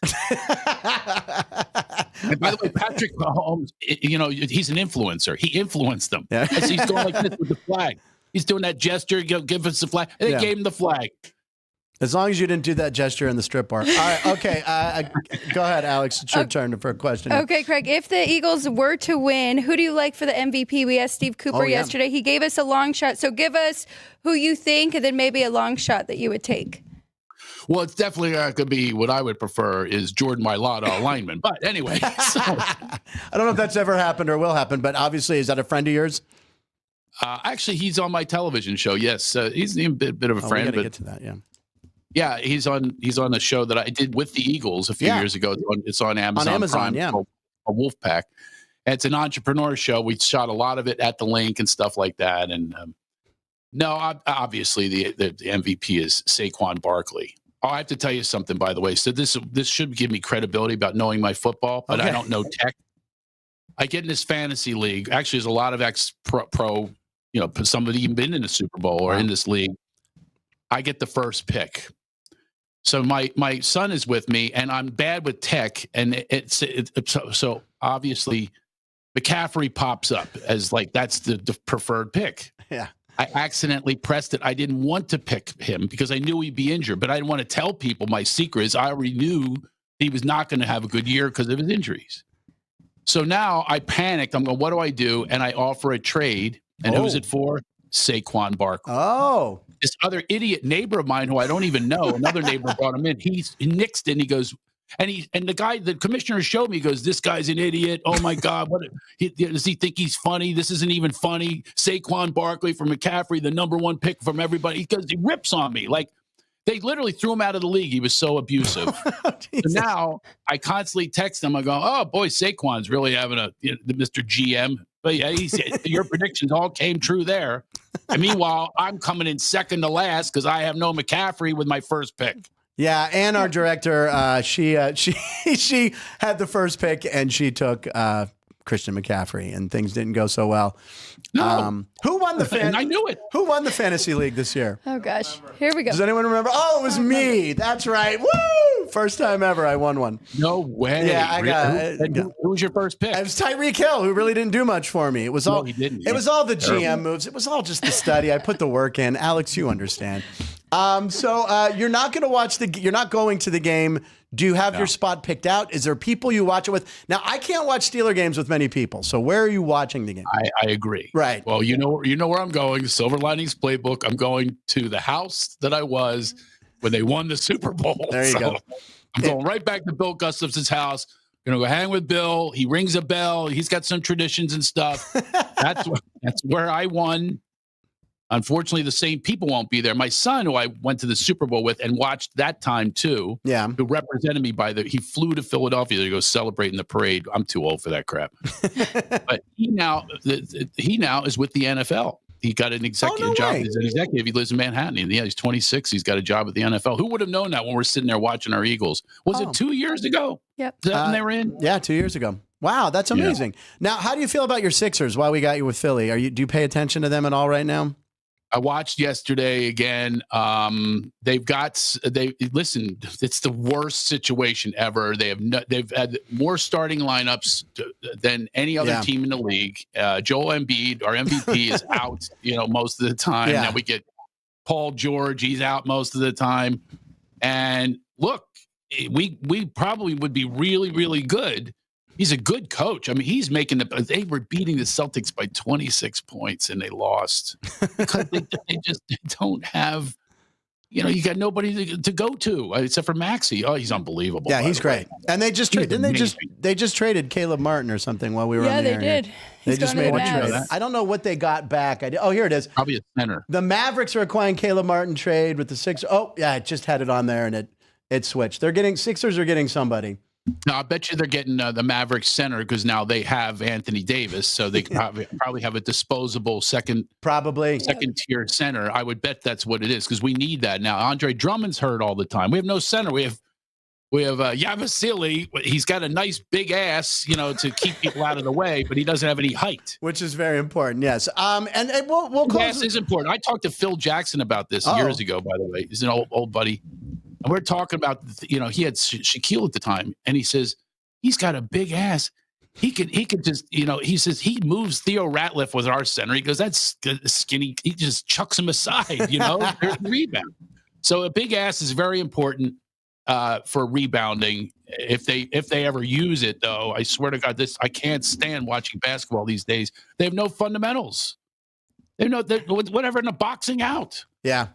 And by the way, Patrick Mahomes, he's an influencer. He influenced them. Yeah. As he's going like this with the flag. He's doing that gesture. Give us the flag. And they gave him the flag. As long as you didn't do that gesture in the strip bar. All right. Okay. Go ahead, Alex. It's your turn for a question. Okay, Craig. If the Eagles were to win, who do you like for the MVP? We asked Steve Cooper yesterday. He gave us a long shot. So give us who you think and then maybe a long shot that you would take. Well, it's definitely not going to be what I would prefer is Jordan Mailata lineman. But anyway. So. I don't know if that's ever happened or will happen, but obviously, is that a friend of yours? Actually, he's on my television show. Yes. He's a bit of a friend. We got to get to that, yeah. Yeah, he's on a show that I did with the Eagles a few years ago. It's on Amazon. On Amazon, Prime, yeah. A Wolfpack. And it's an entrepreneur show. We shot a lot of it at the Link and stuff like that. And obviously the MVP is Saquon Barkley. Oh, I have to tell you something, by the way. So this should give me credibility about knowing my football, but I don't know tech. I get in this fantasy league. Actually, there's a lot of ex-pro, somebody even been in the Super Bowl or in this league. I get the first pick. So my son is with me, and I'm bad with tech, and so obviously McCaffrey pops up as like that's the preferred pick. Yeah. I accidentally pressed it. I didn't want to pick him because I knew he'd be injured, but I didn't want to tell people my secret is I already knew he was not going to have a good year because of his injuries. So now I panicked. I'm going, what do I do? And I offer a trade. And who's it for? Saquon Barkley. Oh. This other idiot neighbor of mine who I don't even know, another neighbor brought him in. He nixed it and he goes, and the commissioner showed me, he goes, this guy's an idiot. Oh my God. Does he think he's funny? This isn't even funny. Saquon Barkley from McCaffrey, the #1 pick from everybody. Because he rips on me. Like they literally threw him out of the league. He was so abusive. So now I constantly text him. I go, oh boy, Saquon's really having Mr. GM. But yeah, your predictions all came true there. And meanwhile, I'm coming in second to last because I have no McCaffrey with my first pick. Yeah, and our director, she had the first pick and she took Christian McCaffrey, and things didn't go so well. No. Who won the I knew it. Who won the fantasy league this year? Oh gosh, here we go. Does anyone remember? Oh, it was me. That's right. Woo! First time ever I won one. No way. Yeah, I got. Who was your first pick? It was Tyreek Hill, who really didn't do much for me. It was all. No, he didn't. It was all the GM moves. It was all just the study. I put the work in. Alex, you understand. So you're not going to watch you're not going to the game. Do you have your spot picked out? Is there people you watch it with? Now, I can't watch Steeler games with many people. So where are you watching the game? I agree. Right. Well, you know where I'm going. Silver Linings Playbook. I'm going to the house that I was when they won the Super Bowl. There you go. I'm going right back to Bill Gustafson's house. Going to go hang with Bill. He rings a bell. He's got some traditions and stuff. That's where I won. Unfortunately, the same people won't be there. My son, who I went to the Super Bowl with and watched that time too, who represented me he flew to Philadelphia to go celebrate in the parade. I'm too old for that crap. But he now is with the NFL. He got an executive job. He's an executive. He lives in Manhattan. And he's 26. He's got a job at the NFL. Who would have known that when we're sitting there watching our Eagles? Was it 2 years ago? Yep. Is that when they were in? Yeah, 2 years ago. Wow, that's amazing. Now, how do you feel about your Sixers while we got you with Philly? Do you pay attention to them at all right now? I watched yesterday again. Listen, it's the worst situation ever. They've had more starting lineups than any other team in the league. Joel Embiid, our MVP, is out, most of the time. Yeah. Now we get Paul George, he's out most of the time. And look, we probably would be really, really good. He's a good coach. I mean, he's making they were beating the Celtics by 26 points and they lost because they just don't have, you got nobody to go to except for Maxey. Oh, he's unbelievable. Yeah, he's great. And they just traded, they just traded Caleb Martin or something while we were on the air. Yeah, they did. They just made a trade. I don't know what they got back. Here it is. Probably a center. The Mavericks are acquiring Caleb Martin trade with the Sixers. Oh, yeah, I just had it on there and it switched. Sixers are getting somebody. No, I bet you they're getting the Mavericks center because now they have Anthony Davis, so they can probably have a disposable second tier center. I would bet that's what it is because we need that now. Andre Drummond's hurt all the time. We have no center. We have Yabusele. He's got a nice big ass, to keep people out of the way, but he doesn't have any height, which is very important. Yes, and we'll close. Gas is important. I talked to Phil Jackson about this years ago. By the way, he's an old buddy. And we're talking about, he had Shaquille at the time, and he says he's got a big ass. He could just, he says he moves Theo Ratliff with our center. He goes, that's skinny. He just chucks him aside. There's rebound. So a big ass is very important for rebounding. If they ever use it, though, I swear to God, I can't stand watching basketball these days. They have no fundamentals. They know whatever in the boxing out. Yeah.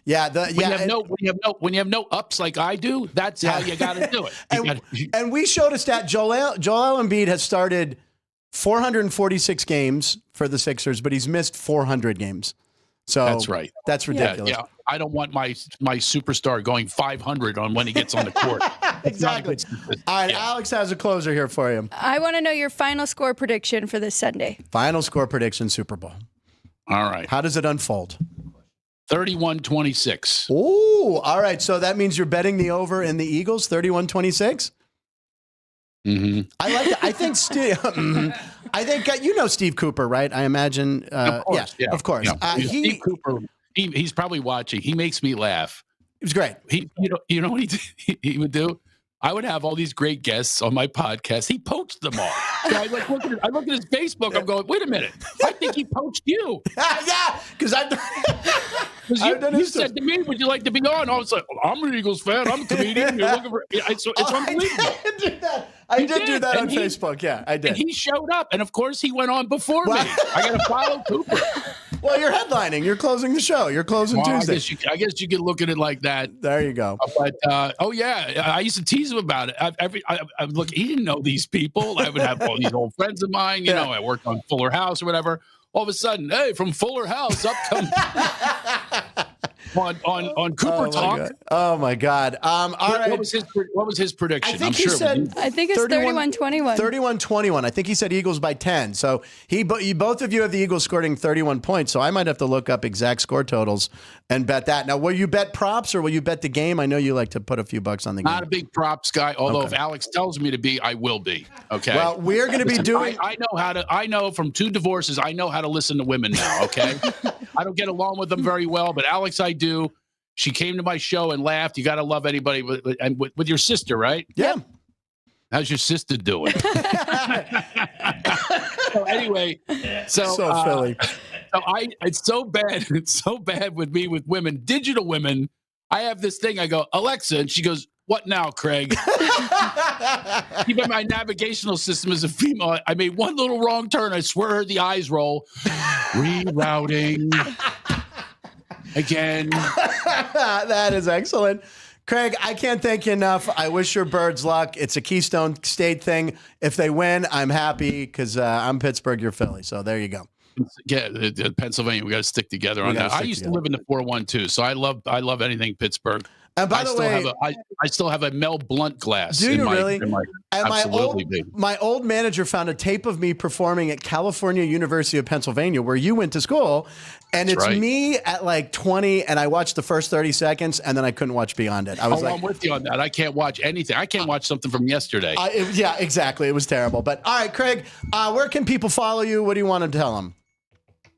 Yeah, when you have no ups like I do, that's how you got to do it. And we showed a stat. Joel Embiid has started 446 games for the Sixers, but he's missed 400 games. So that's right. That's ridiculous. Yeah, I don't want my superstar going 500 on when he gets on the court. Exactly. All right, Alex has a closer here for you. I want to know your final score prediction for this Sunday. Final score prediction, Super Bowl. All right. How does it unfold? 31-26. Oh, all right. So that means you're betting the over in the Eagles, 31-26? Mm-hmm. I like that. I think Steve. Steve Cooper, right? I imagine. Of course. Yeah, of course. Yeah. Steve Cooper. He's probably watching. He makes me laugh. It was great. You know what he would do? I would have all these great guests on my podcast. He poached them all. So I look at his Facebook. I'm going, wait a minute. I think he poached you. Yeah, because you said to me, would you like to be on? I was like, I'm an Eagles fan. I'm a comedian. You're looking for it's unbelievable. I did do that on Facebook. Yeah, I did. And he showed up. And, of course, he went on before me. I got to follow Cooper. Well, you're headlining. You're closing the show. You're closing Tuesday. I guess you could look at it like that. There you go. But, I used to tease him about it. Look, he didn't know these people. I would have all these old friends of mine. I worked on Fuller House or whatever. All of a sudden, hey, from Fuller House, up comes on Cooper Talk. Oh my God! All right. What was his prediction? I think it's 31-21. 31-21. I think he said Eagles by 10. So both of you have the Eagles scoring 31 points. So I might have to look up exact score totals and bet that. Now, will you bet props or will you bet the game? I know you like to put a few bucks on the game. Not a big props guy. Although if Alex tells me to be, I will be. Okay. Well, we're going to be doing. I know from 2 divorces. I know how to listen to women now. Okay. I don't get along with them very well, but Alex, I do. She came to my show and laughed. You got to love anybody with your sister, right? Yeah. How's your sister doing? So anyway, so Philly. It's so bad. It's so bad with me with women, digital women. I have this thing. I go, Alexa, and she goes, "What now, Craig?" Even my navigational system is a female. I made one little wrong turn. I swear, I heard the eyes roll. Rerouting. Again. That is excellent. Craig, I can't thank you enough. I wish your Birds luck. It's a Keystone State thing. If they win, I'm happy because I'm Pittsburgh, you're Philly. So there you go. Yeah, Pennsylvania, we got to stick together on that. I used to live in the 412, so I love anything Pittsburgh. And by the way, I still have a Mel Blunt glass. Do you really? Absolutely. My old manager found a tape of me performing at California University of Pennsylvania, where you went to school, and it's me at like 20, and I watched the first 30 seconds, and then I couldn't watch beyond it. I'm with you on that. I can't watch anything. I can't watch something from yesterday. Yeah, exactly. It was terrible. But all right, Craig, where can people follow you? What do you want to tell them?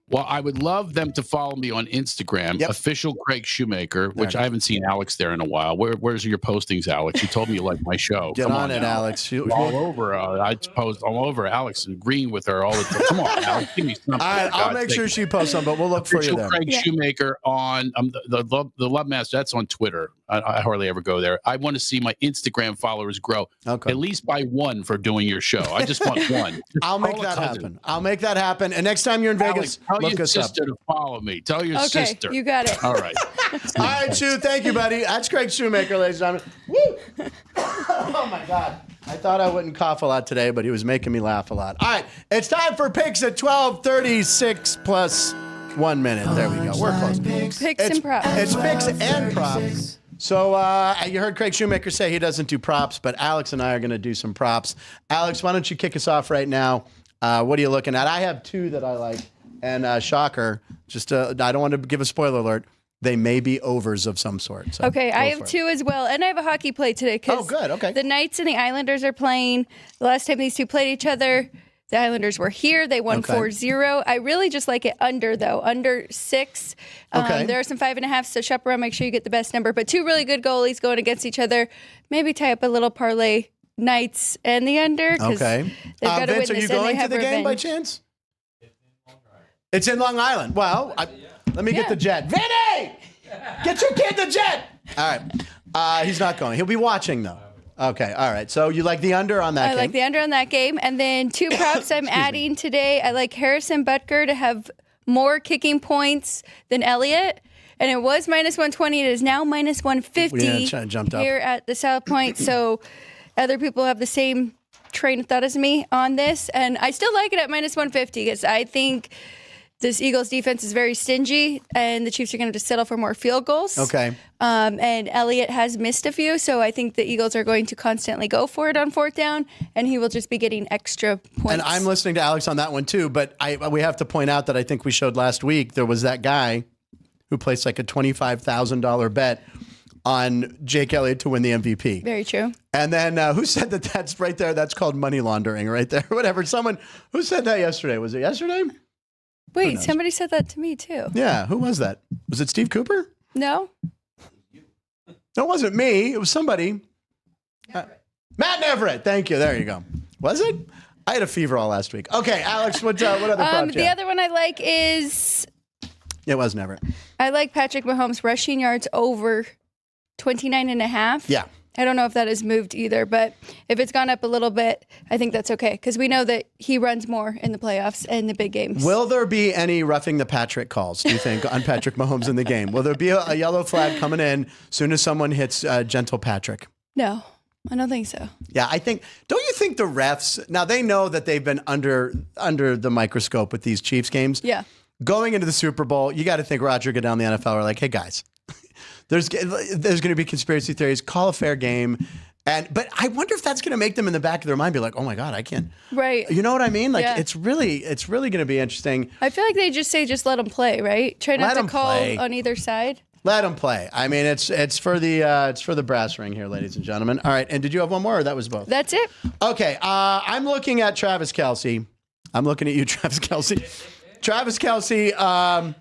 Well, I would love them to follow me on Instagram, official Craig Shoemaker, which I haven't seen Alex there in a while. Where's your postings, Alex? You told me you like my show. Get on it, Alex. All over. I post all over Alex and agreeing with her all the time. Come on, Alex, give me something. All right, I'll make sure she posts some, but we'll look for you there. Craig Shoemaker on the Love Master. That's on Twitter. I hardly ever go there. I want to see my Instagram followers grow, at least by 1 for doing your show. I just want 1. I'll make that happen. I'll make that happen. And next time you're in Vegas, tell your sister to follow me. Tell your sister. You got it. All right. All right, Shu. Thank you, buddy. That's Craig Shoemaker, ladies and gentlemen. Woo! Oh, my God. I thought I wouldn't cough a lot today, but he was making me laugh a lot. All right. It's time for picks at 12:36 plus 1 minute. There we go. We're close. Picks and props. It's picks and props. So you heard Craig Shoemaker say he doesn't do props, but Alex and I are going to do some props. Alex, why don't you kick us off right now? What are you looking at? I have two that I like. And shocker, I don't want to give a spoiler alert. They may be overs of some sort. So okay, I have two as well. And I have a hockey play today. Oh, good. Okay. The Knights and the Islanders are playing. The last time these two played each other, the Islanders were here. They won 4-0. I really just like it under, though. Under 6. Okay. There are some 5.5, so shop around. Make sure you get the best number. But two really good goalies going against each other. Maybe tie up a little parlay. Knights and the under. Okay. They've got to Vince, win are you this, and they going to have the game by revenge. chance? It's in Long Island. Well, let me get the jet. Vinny! Get your kid the jet! All right. He's not going. He'll be watching, though. Okay. All right. So you like the under on that game? I like the under on that game. And then two props I'm adding today. I like Harrison Butker to have more kicking points than Elliott. And it was minus 120. It is now minus 150 here at the South Point. So other people have the same train of thought as me on this. And I still like it at minus 150 because I think this Eagles defense is very stingy, and the Chiefs are going to just settle for more field goals. Okay. And Elliott has missed a few, so I think the Eagles are going to constantly go for it on 4th down, and he will just be getting extra points. And I'm listening to Alex on that one, too, but we have to point out that I think we showed last week there was that guy who placed like a $25,000 bet on Jake Elliott to win the MVP. Very true. And then who said that that's right there? That's called money laundering right there. Whatever. Who said that yesterday? Was it yesterday? Wait, somebody said that to me too. Yeah, who was that? Was it Steve Cooper? No. No, it wasn't me. It was somebody. Matt Everett. Thank you. There you go. Was it? I had a fever all last week. Okay, Alex, what other props? The other one I like is... It was Everett. I like Patrick Mahomes rushing yards over 29.5. Yeah. I don't know if that has moved either, but if it's gone up a little bit, I think that's okay because we know that he runs more in the playoffs and the big games. Will there be any roughing the Patrick calls, do you think, on Patrick Mahomes in the game? Will there be a yellow flag coming in soon as someone hits gentle Patrick? No, I don't think so. Yeah, don't you think the refs, now they know that they've been under the microscope with these Chiefs games. Yeah. Going into the Super Bowl, you got to think Roger get down the NFL are like, hey guys, there's going to be conspiracy theories. Call a fair game, but I wonder if that's going to make them in the back of their mind be like, oh my God, I can't. Right. You know what I mean? Like Yeah. it's really going to be interesting. I feel like they just say just let them play, right? Try not Let to 'em call play. on either side. Let them play. I mean, it's for the brass ring here, ladies and gentlemen. All right, and did you have one more, or that was both? That's it. Okay, I'm looking at Travis Kelce. I'm looking at you, Travis Kelce. Travis Kelce,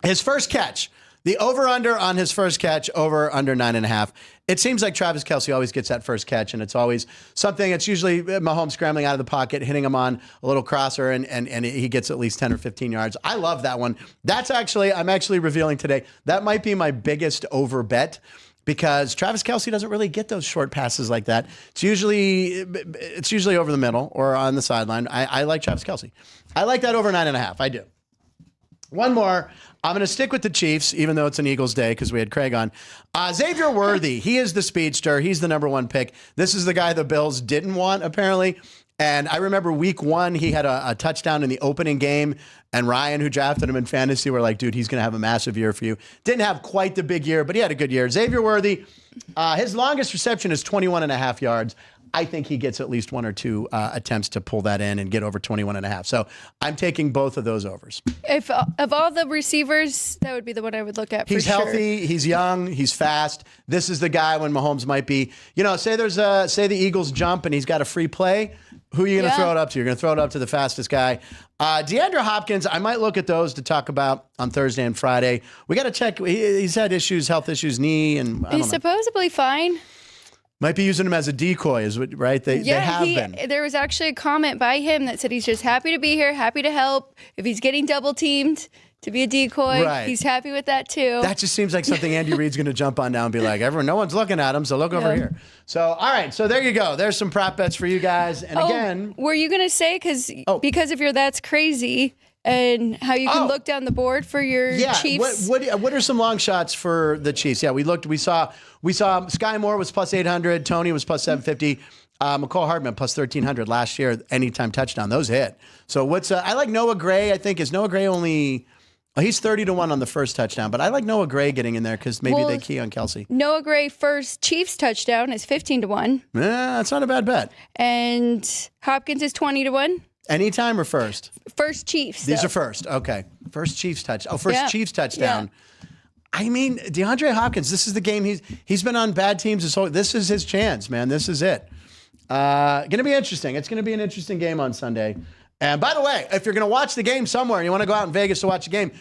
his first catch. The over-under on his first catch, over-under 9.5. It seems like Travis Kelce always gets that first catch, and it's always something. It's usually Mahomes scrambling out of the pocket, hitting him on a little crosser, and he gets at least 10 or 15 yards. I love that one. I'm actually revealing today, that might be my biggest over bet because Travis Kelce doesn't really get those short passes like that. It's usually over the middle or on the sideline. I like Travis Kelce. I like that over 9.5. I do. One more. I'm going to stick with the Chiefs, even though it's an Eagles day because we had Craig on. Xavier Worthy, he is the speedster. He's the number 1 pick. This is the guy the Bills didn't want, apparently. And I remember week 1, he had a touchdown in the opening game. And Ryan, who drafted him in fantasy, were like, dude, he's going to have a massive year for you. Didn't have quite the big year, but he had a good year. Xavier Worthy, his longest reception is 21.5 yards. I think he gets at least 1 or 2 attempts to pull that in and get over 21.5. So I'm taking both of those overs. If of all the receivers, that would be the one I would look at. He's healthy. He's young. He's fast. This is the guy when Mahomes might be, say the Eagles jump and he's got a free play. Who are you going to throw it up to? You're going to throw it up to the fastest guy. DeAndre Hopkins, I might look at those to talk about on Thursday and Friday. We got to check. He's had health issues, knee, and I don't know. He's supposedly fine. Might be using him as a decoy, right? They have been. There was actually a comment by him that said he's just happy to be here, happy to help. If he's getting double teamed to be a decoy, he's happy with that too. That just seems like something Andy Reid's going to jump on now and be like, no one's looking at him, so look over here. So, all right, so there you go. There's some prop bets for you guys. And again, were you going to say because of your That's Crazy and how you can look down the board for your Chiefs? What are some long shots for the Chiefs? Yeah, we saw Sky Moore was plus 800, Tony was plus 750. McCall Hardman plus 1,300 last year, anytime touchdown. Those hit. So I like Noah Gray. I think, is Noah Gray only Oh, he's 30-1 on the first touchdown, but I like Noah Gray getting in there because maybe they key on Kelce. Noah Gray first Chiefs touchdown is 15-1. Yeah, that's not a bad bet. And Hopkins is 20-1. Anytime or first? First Chiefs. These are first. Okay. First Chiefs touchdown. Oh, first Chiefs touchdown. Yeah. I mean, DeAndre Hopkins, this is the game he's been on bad teams. This is his chance, man. This is it. Going to be interesting. It's going to be an interesting game on Sunday. And by the way, if you're going to watch the game somewhere and you want to go out in Vegas to watch a game,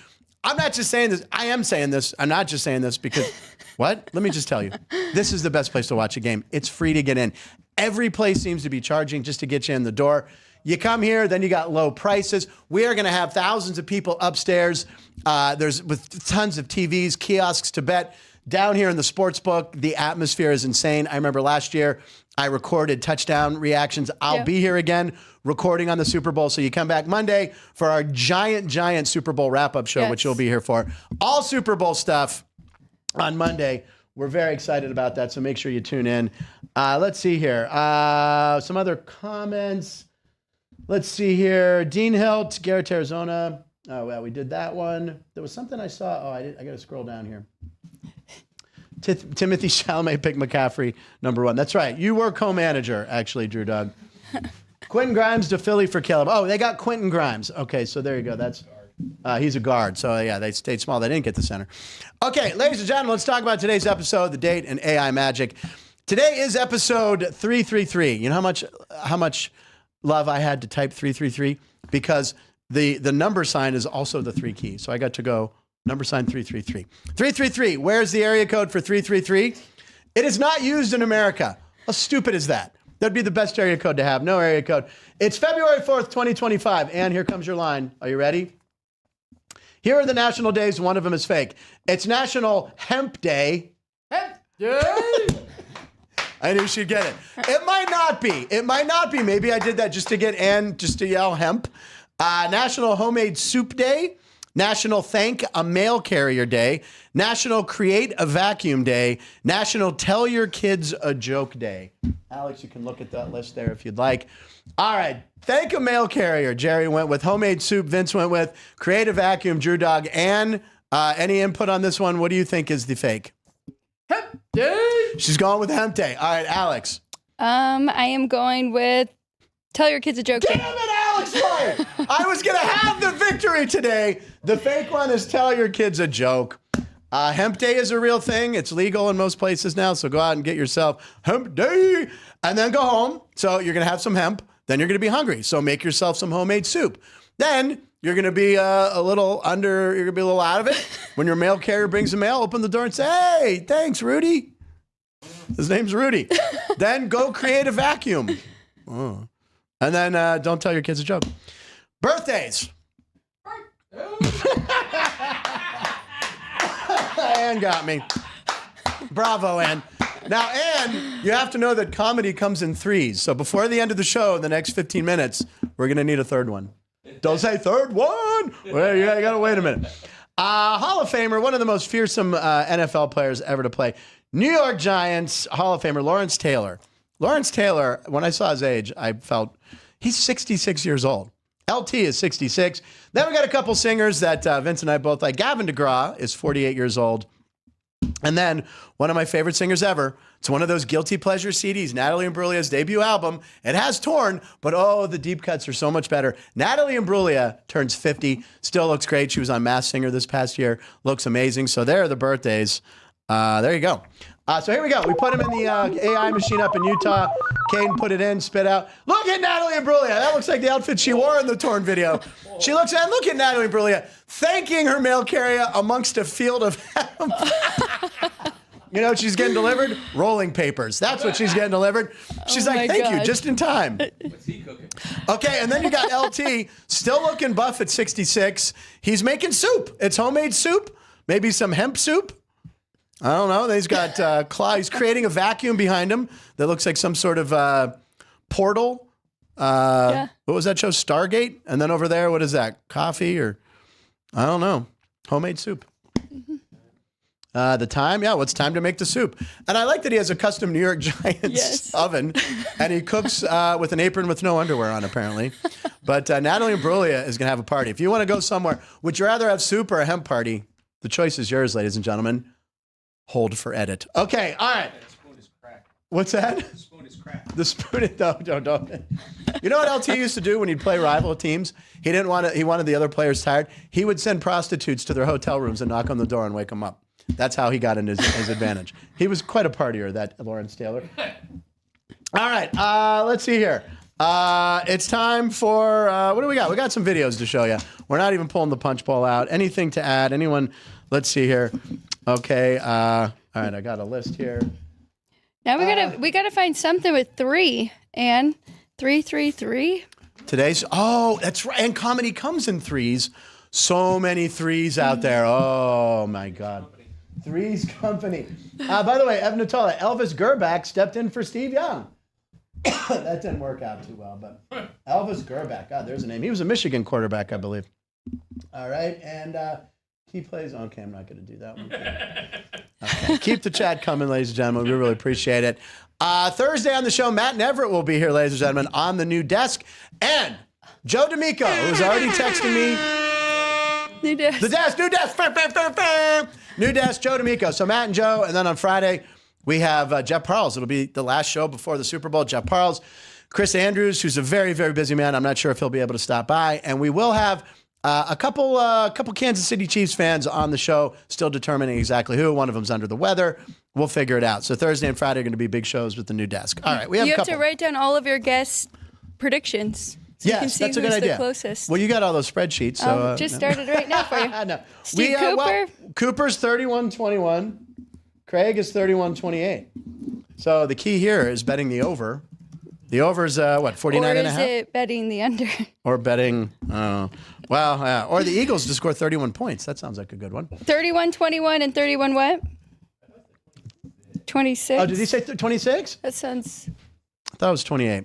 I'm not just saying this. I am saying this. I'm not just saying this because, what? Let me just tell you. This is the best place to watch a game. It's free to get in. Every place seems to be charging just to get you in the door. You come here, then you got low prices. We are going to have thousands of people upstairs. There's with tons of TVs, kiosks to bet. Down here in the sports book, the atmosphere is insane. I remember last year I recorded touchdown reactions. I'll be here again recording on the Super Bowl. So you come back Monday for our giant Super Bowl wrap-up show, which you'll be here for. All Super Bowl stuff on Monday. We're very excited about that, so make sure you tune in. Let's see here. Some other comments. Let's see here. Dean Hilt, Garrett, Arizona. Oh, well, we did that one. There was something I saw. Oh, I got to scroll down here. Timothy Chalamet picked McCaffrey, #1. That's right. You were co-manager, actually, Drew Doug. Quentin Grimes to Philly for Caleb. Oh, they got Quentin Grimes. Okay, so there you go. That's he's a guard. So, yeah, they stayed small. They didn't get the center. Okay, ladies and gentlemen, let's talk about today's episode, the date, and AI magic. Today is episode 333. You know how much love I had to type 333? Because the number sign is also the 3 key. So I got to go number sign 333. 333, where's the area code for 333? It is not used in America. How stupid is that? That'd be the best area code to have. No area code. It's February 4th, 2025. And here comes your line. Are you ready? Here are the national days. One of them is fake. It's National Hemp Day. Hemp Day! I knew she'd get it. It might not be. It might not be. Maybe I did that just to get Ann just to yell hemp. National Homemade Soup Day. National Thank a Mail Carrier Day. National Create a Vacuum Day. National Tell Your Kids a Joke Day. Alex, you can look at that list there if you'd like. All right. Thank a Mail Carrier. Jerry went with. Homemade Soup. Vince went with. Create a Vacuum. Drew Dog. Ann, any input on this one? What do you think is the fake? Hemp Day. She's going with Hemp Day. All right, Alex. I am going with Tell Your Kids a Joke Day. Damn it, Alex! I was going to have the victory today. The fake one is Tell Your Kids a Joke. Hemp Day is a real thing. It's legal in most places now, so go out and get yourself Hemp Day and then go home. So you're going to have some hemp. Then you're going to be hungry. So make yourself some homemade soup. Then you're going to be a little under, you're going to be a little out of it. When your mail carrier brings the mail, open the door and say, hey, thanks, Rudy. His name's Rudy. Then go create a vacuum. Oh. And then don't tell your kids a joke. Birthdays. Ann got me. Bravo, Ann. Now, Ann, you have to know that comedy comes in threes. So before the end of the show, in the next 15 minutes, we're going to need a third one. Don't say third one. Well, you got to wait a minute. Hall of Famer, one of the most fearsome NFL players ever to play. New York Giants Hall of Famer, Lawrence Taylor. Lawrence Taylor, when I saw his age, I felt he's 66 years old. LT is 66. Then we got a couple singers that Vince and I both like. Gavin DeGraw is 48 years old. And then one of my favorite singers ever, it's one of those guilty pleasure CDs, Natalie Imbruglia's debut album. It has Torn, but oh, the deep cuts are so much better. Natalie Imbruglia turns 50, still looks great. She was on Masked Singer this past year, looks amazing. So there are the birthdays. There you go. So here we go. We put him in the AI machine up in Utah. Caden put it in, spit out. Look at Natalie Imbruglia. That looks like the outfit she wore in the Torn video. She looks at, look at Natalie Imbruglia thanking her mail carrier amongst a field of hemp. You know what she's getting delivered? Rolling papers. That's what she's getting delivered. She's like, thank you, just in time. What's he cooking? Okay, and then you got LT, still looking buff at 66. He's making soup. It's homemade soup, maybe some hemp soup. I don't know. He's got he's creating a vacuum behind him that looks like some sort of portal. What was that show? Stargate? And then over there, what is that? Coffee or I don't know. Homemade soup. The time? Yeah, well, it's time to make the soup. And I like that he has a custom New York Giants oven, and he cooks with an apron with no underwear on, apparently. But Natalie Imbruglia is going to have a party. If you want to go somewhere, would you rather have soup or a hemp party? The choice is yours, ladies and gentlemen. Hold for edit. Okay, all right. The spoon is cracked. What's that? The spoon is cracked. The spoon is, don't. You know what LT used to do when he'd play rival teams? He wanted the other players tired. He would send prostitutes to their hotel rooms and knock on the door and wake them up. That's how he got in his advantage. He was quite a partier, that Lawrence Taylor. All right, let's see here. It's time for, what do we got? We got some videos to show you. We're not even pulling the punch bowl out. Anything to add? Anyone? Let's see here. Okay. All right, I got a list here. Now we gotta find something with 3 and 333. That's right. And comedy comes in threes. So many threes out there. Oh my God. Three's Company. By the way, Evan Natola, Elvis Gerback stepped in for Steve Young. That didn't work out too well, but Elvis Gerback. God, there's a name. He was a Michigan quarterback, I believe. All right, and he plays. Okay, I'm not going to do that one. Okay. Keep the chat coming, ladies and gentlemen. We really appreciate it. Thursday on the show, Matt and Everett will be here, ladies and gentlemen, on the new desk. And Joe D'Amico, who's already texting me. New desk. The desk, new desk. New desk, Joe D'Amico. So Matt and Joe, and then on Friday, we have Jeff Parles. It'll be the last show before the Super Bowl. Jeff Parles, Chris Andrews, who's a very, very busy man. I'm not sure if he'll be able to stop by. And we will have a couple Kansas City Chiefs fans on the show, still determining exactly who. One of them's under the weather. We'll figure it out. So Thursday and Friday are going to be big shows with the new desk. All right, we have You a have couple. to write down all of your guest predictions. So you can see that's a who's good idea. the closest. Well, you got all those spreadsheets. So just started right now for you. No. Steve Cooper. Well, Cooper's 31-21. Craig is 31-28. So the key here is betting the over. The over is 49 and a half? Or is it betting the under? Or betting, or the Eagles to score 31 points. That sounds like a good one. 31-21 and 31 what? 26. Oh, did he say 26? That sounds... I thought it was 28.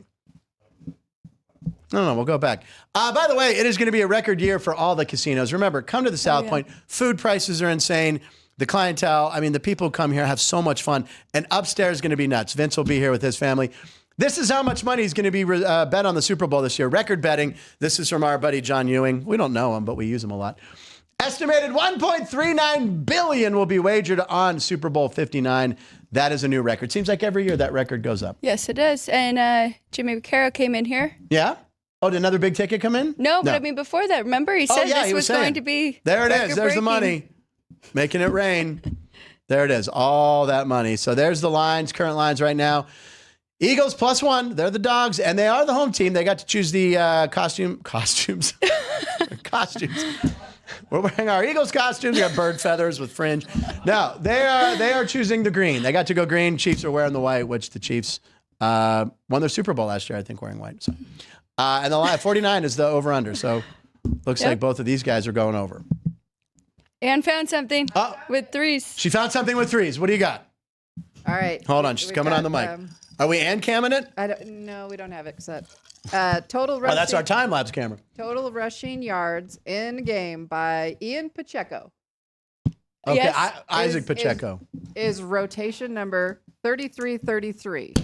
No, we'll go back. By the way, it is going to be a record year for all the casinos. Remember, come to the South Point. Food prices are insane. The clientele, the people who come here have so much fun. And upstairs is going to be nuts. Vince will be here with his family. This is how much money is going to be bet on the Super Bowl this year. Record betting. This is from our buddy John Ewing. We don't know him, but we use him a lot. Estimated $1.39 billion will be wagered on Super Bowl 59. That is a new record. Seems like every year that record goes up. Yes, it does. And Jimmy Nicotero came in here. Yeah? Oh, did another big ticket come in? No, but before that, remember he said this was going to be there. It is. There's the money. Making it rain. There it is. All that money. So there's the lines, current lines right now. Eagles +1. They're the dogs, and they are the home team. They got to choose the costumes. Costumes. We're wearing our Eagles costumes. We got bird feathers with fringe. No, they are choosing the green. They got to go green. Chiefs are wearing the white, which the Chiefs won their Super Bowl last year, I think, wearing white. So. And the line 49 is the over-under. So looks like both of these guys are going over. Ann found something with threes. She found something with threes. What do you got? All right. Hold on. She's coming on the mic. Are we Ann camming it? No, we don't have it set. Total rushing. Oh, that's our time-lapse camera. Total rushing yards in game by Ian Pacheco. Okay, yes. Isaac Pacheco. Is rotation number 33-33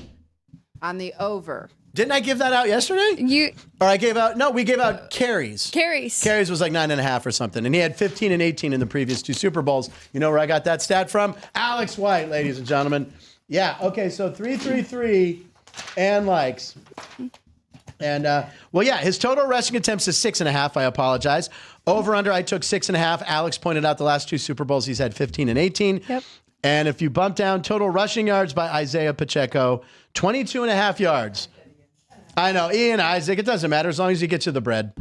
on the over. Didn't I give that out yesterday? We gave out carries. Carries was like 9.5 or something. And he had 15 and 18 in the previous 2 Super Bowls. You know where I got that stat from? Alex White, ladies and gentlemen. Yeah, okay, so 333 and likes. And, his total rushing attempts is 6.5. I apologize. Over under, I took 6.5. Alex pointed out the last 2 Super Bowls, he's had 15 and 18. Yep. And if you bump down total rushing yards by Isaiah Pacheco, 22.5 yards. I know, Ian, Isaac, it doesn't matter as long as you get to the bread.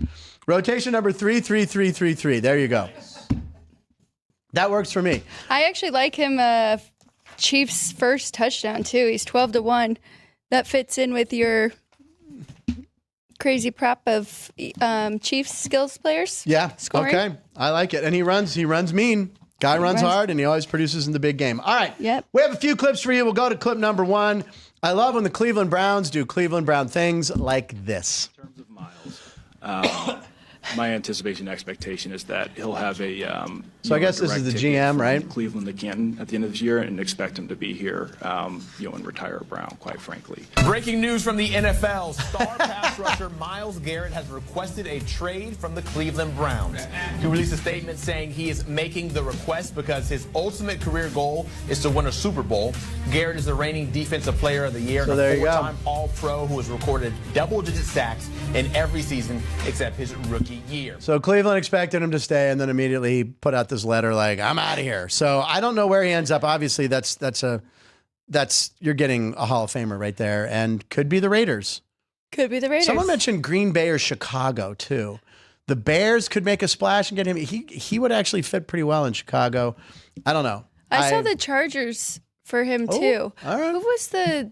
Rotation number 33333. There you go. That works for me. I actually like him. Chiefs' first touchdown too. He's 12-1. That fits in with your crazy prop of Chiefs skills players. Yeah. Scoring. Okay. I like it. And he runs mean. Guy runs hard, and he always produces in the big game. All right. Yep. We have a few clips for you. We'll go to clip number 1. I love when the Cleveland Browns do Cleveland Brown things like this. In terms of miles, My anticipation expectation is that he'll have a So I guess this is the GM, right? Cleveland to Canton at the end of this year, and expect him to be here, and retire Brown, quite frankly. Breaking news from the NFL. Star pass rusher Myles Garrett has requested a trade from the Cleveland Browns. He released a statement saying he is making the request because his ultimate career goal is to win a Super Bowl. Garrett is the reigning Defensive Player of the Year and a four-time All-Pro who has recorded double-digit sacks in every season except his rookie year. So Cleveland expected him to stay, and then immediately he put out this letter like, I'm out of here. So I don't know where he ends up. Obviously, that's you're getting a Hall of Famer right there, and could be the Raiders. Could be the Raiders. Someone mentioned Green Bay or Chicago too. The Bears could make a splash and get him. He would actually fit pretty well in Chicago. I don't know. I saw the Chargers for him too. All right. Who was the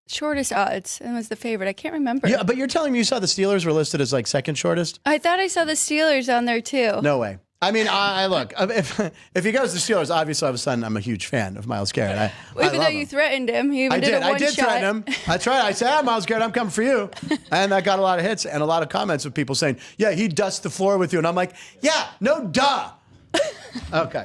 shortest odds and was the favorite? I can't remember. Yeah, but you're telling me you saw the Steelers were listed as like second shortest? I thought I saw the Steelers on there too. No way. I mean, I look, if he goes to Steelers, obviously all of a sudden I'm a huge fan of Myles Garrett. Even though you threatened him, he even did a one-shot. I did threaten him. That's right. I said, Myles Garrett, I'm coming for you. And that got a lot of hits and a lot of comments of people saying, yeah, he dusts the floor with you. And I'm like, yeah, no duh. Okay.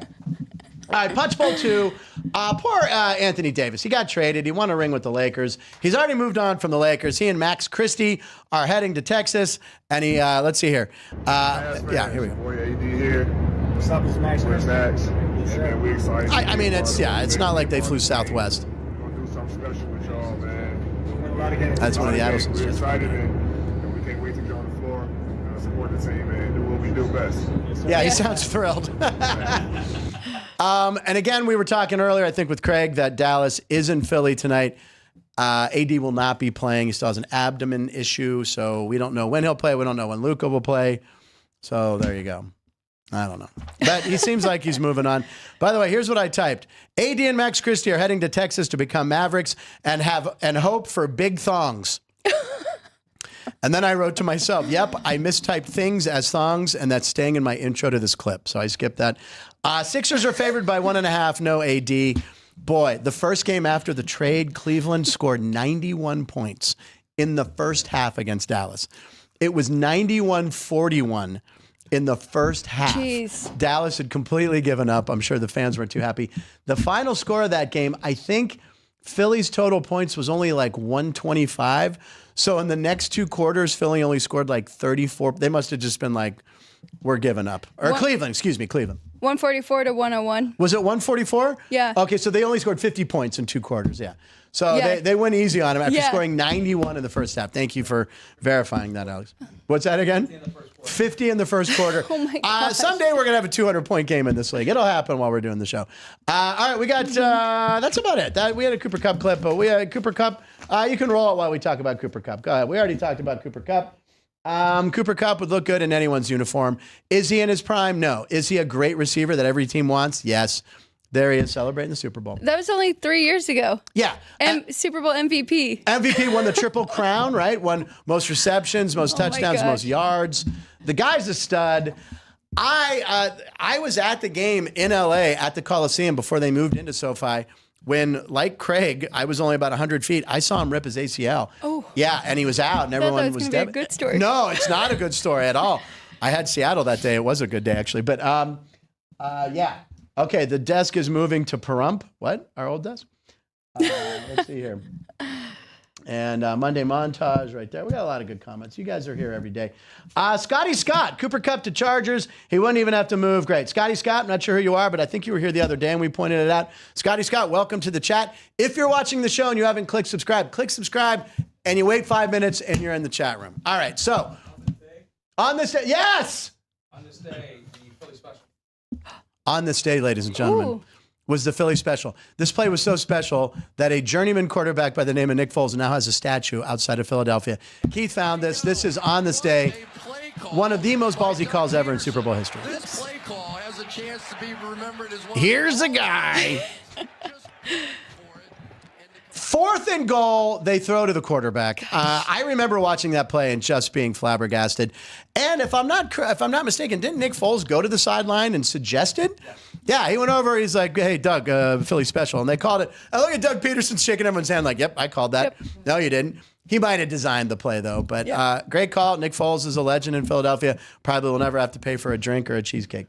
All right, Punch Bowl 2. Poor Anthony Davis. He got traded. He won a ring with the Lakers. He's already moved on from the Lakers. He and Max Christie are heading to Texas. And he, let's see here. Yeah, here we go. Boy, AD here. What's up, it's Max Christie. And we excited. I mean, it's not like they flew Southwest. We're going to do something special with y'all, man. That's one of the Addisons. We're excited and we can't wait to get on the floor, support the team, and do what we do best. Yeah, he sounds thrilled. And again, we were talking earlier, I think with Craig, that Dallas is in Philly tonight. AD will not be playing. He still has an abdomen issue, so we don't know when he'll play. We don't know when Luka will play. So there you go. I don't know. But he seems like he's moving on. By the way, here's what I typed. AD and Max Christie are heading to Texas to become Mavericks and hope for big thongs. And then I wrote to myself, yep, I mistyped things as thongs, and that's staying in my intro to this clip. So I skipped that. Sixers are favored by 1.5, no AD. Boy, the first game after the trade, Cleveland scored 91 points in the first half against Dallas. It was 91-41 in the first half. Jeez. Dallas had completely given up. I'm sure the fans weren't too happy. The final score of that game, I think Philly's total points was only like 125. So in the next two quarters, Philly only scored like 34. They must have just been like, we're giving up. Or Cleveland. 144 to 101. Was it 144? Yeah. Okay, so they only scored 50 points in two quarters, yeah. So they went easy on him after scoring 91 in the first half. Thank you for verifying that, Alex. What's that again? 50 in the first quarter. Oh my gosh. Someday we're going to have a 200-point game in this league. It'll happen while we're doing the show. All right, we got, that's about it. We had a Cooper Kupp clip, but we had Cooper Kupp. You can roll it while we talk about Cooper Kupp. Go ahead. We already talked about Cooper Kupp. Cooper Kupp would look good in anyone's uniform. Is he in his prime? No. Is he a great receiver that every team wants? Yes. There he is celebrating the Super Bowl. That was only 3 years ago. Yeah. Super Bowl MVP. MVP won the Triple Crown, right? Won most receptions, most touchdowns, most yards. The guy's a stud. I was at the game in LA at the Coliseum before they moved into SoFi when, like Craig, I was only about 100 feet. I saw him rip his ACL. Oh. Yeah, and he was out, and everyone was dead. Be a good story. No, it's not a good story at all. I had Seattle that day. It was a good day, actually. But, yeah. Okay, the desk is moving to Pahrump. What? Our old desk? Let's see here. And Monday montage right there. We got a lot of good comments. You guys are here every day. Scotty Scott, Cooper Kupp to Chargers. He wouldn't even have to move. Great. Scotty Scott, I'm not sure who you are, but I think you were here the other day and we pointed it out. Scotty Scott, welcome to the chat. If you're watching the show and you haven't click subscribe and you wait 5 minutes and you're in the chat room. All right, so. On this day, yes! On this day, the Philly special. On this day, ladies and gentlemen, was the Philly special. This play was so special that a journeyman quarterback by the name of Nick Foles now has a statue outside of Philadelphia. Keith found this. This is on this day, one of the most ballsy calls ever in Super Bowl history. This play call has a chance to be remembered as one. Here's a guy. 4th and goal, they throw to the quarterback. I remember watching that play and just being flabbergasted. And if I'm not mistaken, didn't Nick Foles go to the sideline and suggest it? Yeah, he went over. He's like, "Hey, Doug, Philly special," and they called it. I look at Doug Peterson's shaking everyone's hand, like, "Yep, I called that." Yep. No, you didn't. He might have designed the play, though. But great call. Nick Foles is a legend in Philadelphia. Probably will never have to pay for a drink or a cheesesteak.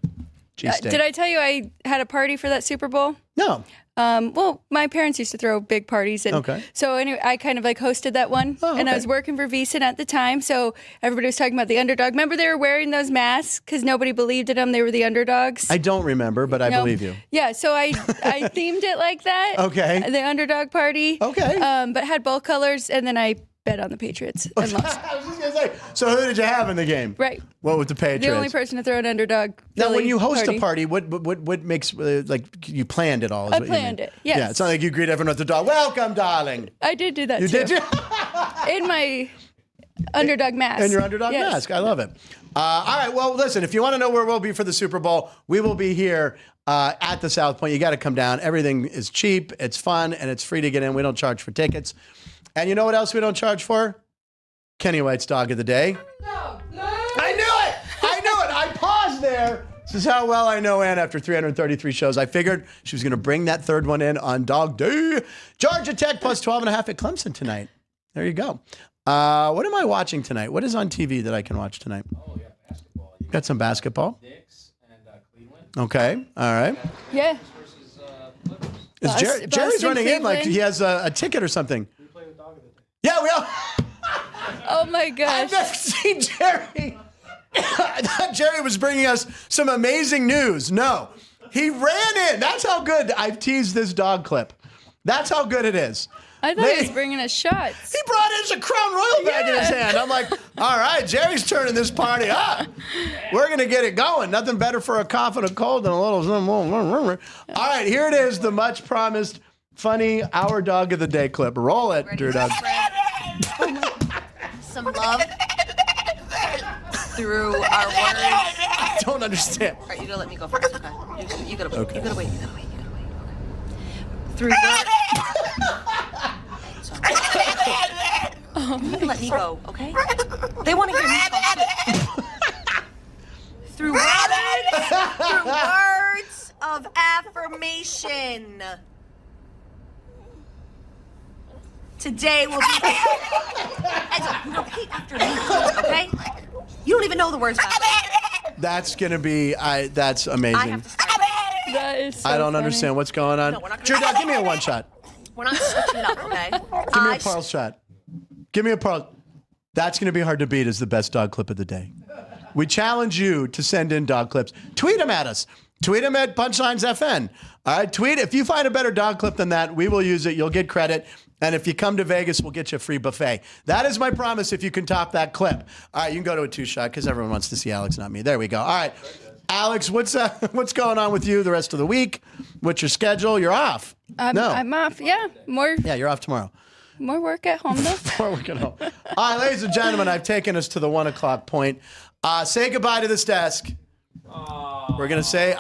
Did I tell you I had a party for that Super Bowl? No. Well, my parents used to throw big parties. And so anyway, I kind of like hosted that one. And I was working for VEASAN at the time. So everybody was talking about the underdog. Remember they were wearing those masks because nobody believed in them. They were the underdogs. I don't remember, but I believe you. Yeah. So I themed it like that. Okay. The underdog party. Okay. But had both colors. And then I bet on the Patriots and lost. I was just going to say, so who did you have in the game? Right. What was the Patriots? The only person to throw an underdog. Now, when you host party. a party, what makes, like, you planned it all? Is I what planned you mean. it, yes. Yeah, it's not like you greet everyone with the dog. Welcome, darling. I did do that You too. did you? In my underdog mask. In your underdog mask. I love it. All right, well, listen, if you want to know where we'll be for the Super Bowl, we will be here at the South Point. You got to come down. Everything is cheap, it's fun, and it's free to get in. We don't charge for tickets. And you know what else we don't charge for? Kenny White's Dog of the Day. I knew it! I paused there. This is how well I know Ann after 333 shows. I figured she was going to bring that third one in on Dog Day. Georgia Tech plus 12.5 at Clemson tonight. There you go. What am I watching tonight? What is on TV that I can watch tonight? Oh, yeah, basketball. You Got some basketball? Knicks and Cleveland. Okay. All right. Yeah. Is Jerry's running in like he has a ticket or something? We play with Dog of the Day. Yeah, we all. Oh my gosh. I've never seen Jerry. I thought Jerry was bringing us some amazing news. No, he ran in. That's how good I've teased this dog clip. That's how good it is. I thought he was bringing us shots. He brought in a Crown Royal bag in his hand. I'm like, all right, Jerry's turning this party up. We're going to get it going. Nothing better for a cough and a cold than a little. All right, here it is, the much promised, funny Our Dog of the Day clip. Roll it, Drew Dog. Some love through our words. I don't understand. All right, you gotta let me go first. Okay. You gotta wait. Okay. You gotta wait. Through words. You can let me go, okay? They want to hear me talk too. Through words of affirmation. Today will be. Edzo, you repeat after me, okay? You don't even know the words. That's gonna be. That's amazing. I have to start. That is so I don't funny. understand what's going on. No, we're not Drew Dog, give me a one shot. We're not switching it up, okay? Give me a Pearl shot. Give me a Pearl. That's gonna be hard to beat as the best dog clip of the day. We challenge you to send in dog clips. Tweet them at us. Tweet them at Punchlines FN. All right, tweet. If you find a better dog clip than that, we will use it. You'll get credit. And if you come to Vegas, we'll get you a free buffet. That is my promise if you can top that clip. All right, you can go to a two-shot because everyone wants to see Alex, not me. There we go. All right. Alex, what's going on with you the rest of the week? What's your schedule? You're off. No. I'm off. Yeah. Yeah, you're off tomorrow. More work at home, though. More work at home. All right, ladies and gentlemen, I've taken us to the 1 o'clock point. Say goodbye to this desk. We're going to say,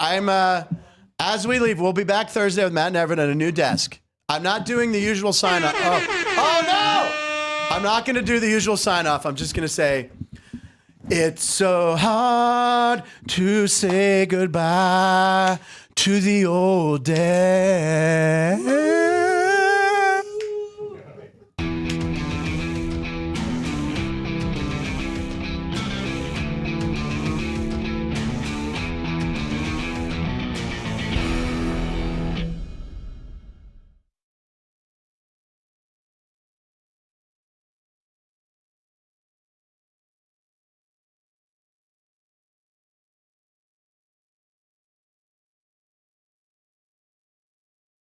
as we leave, we'll be back Thursday with Matt and Everett at a new desk. I'm not doing the usual sign-off. Oh, no! I'm not going to do the usual sign-off. I'm just going to say, it's so hard to say goodbye to the old days.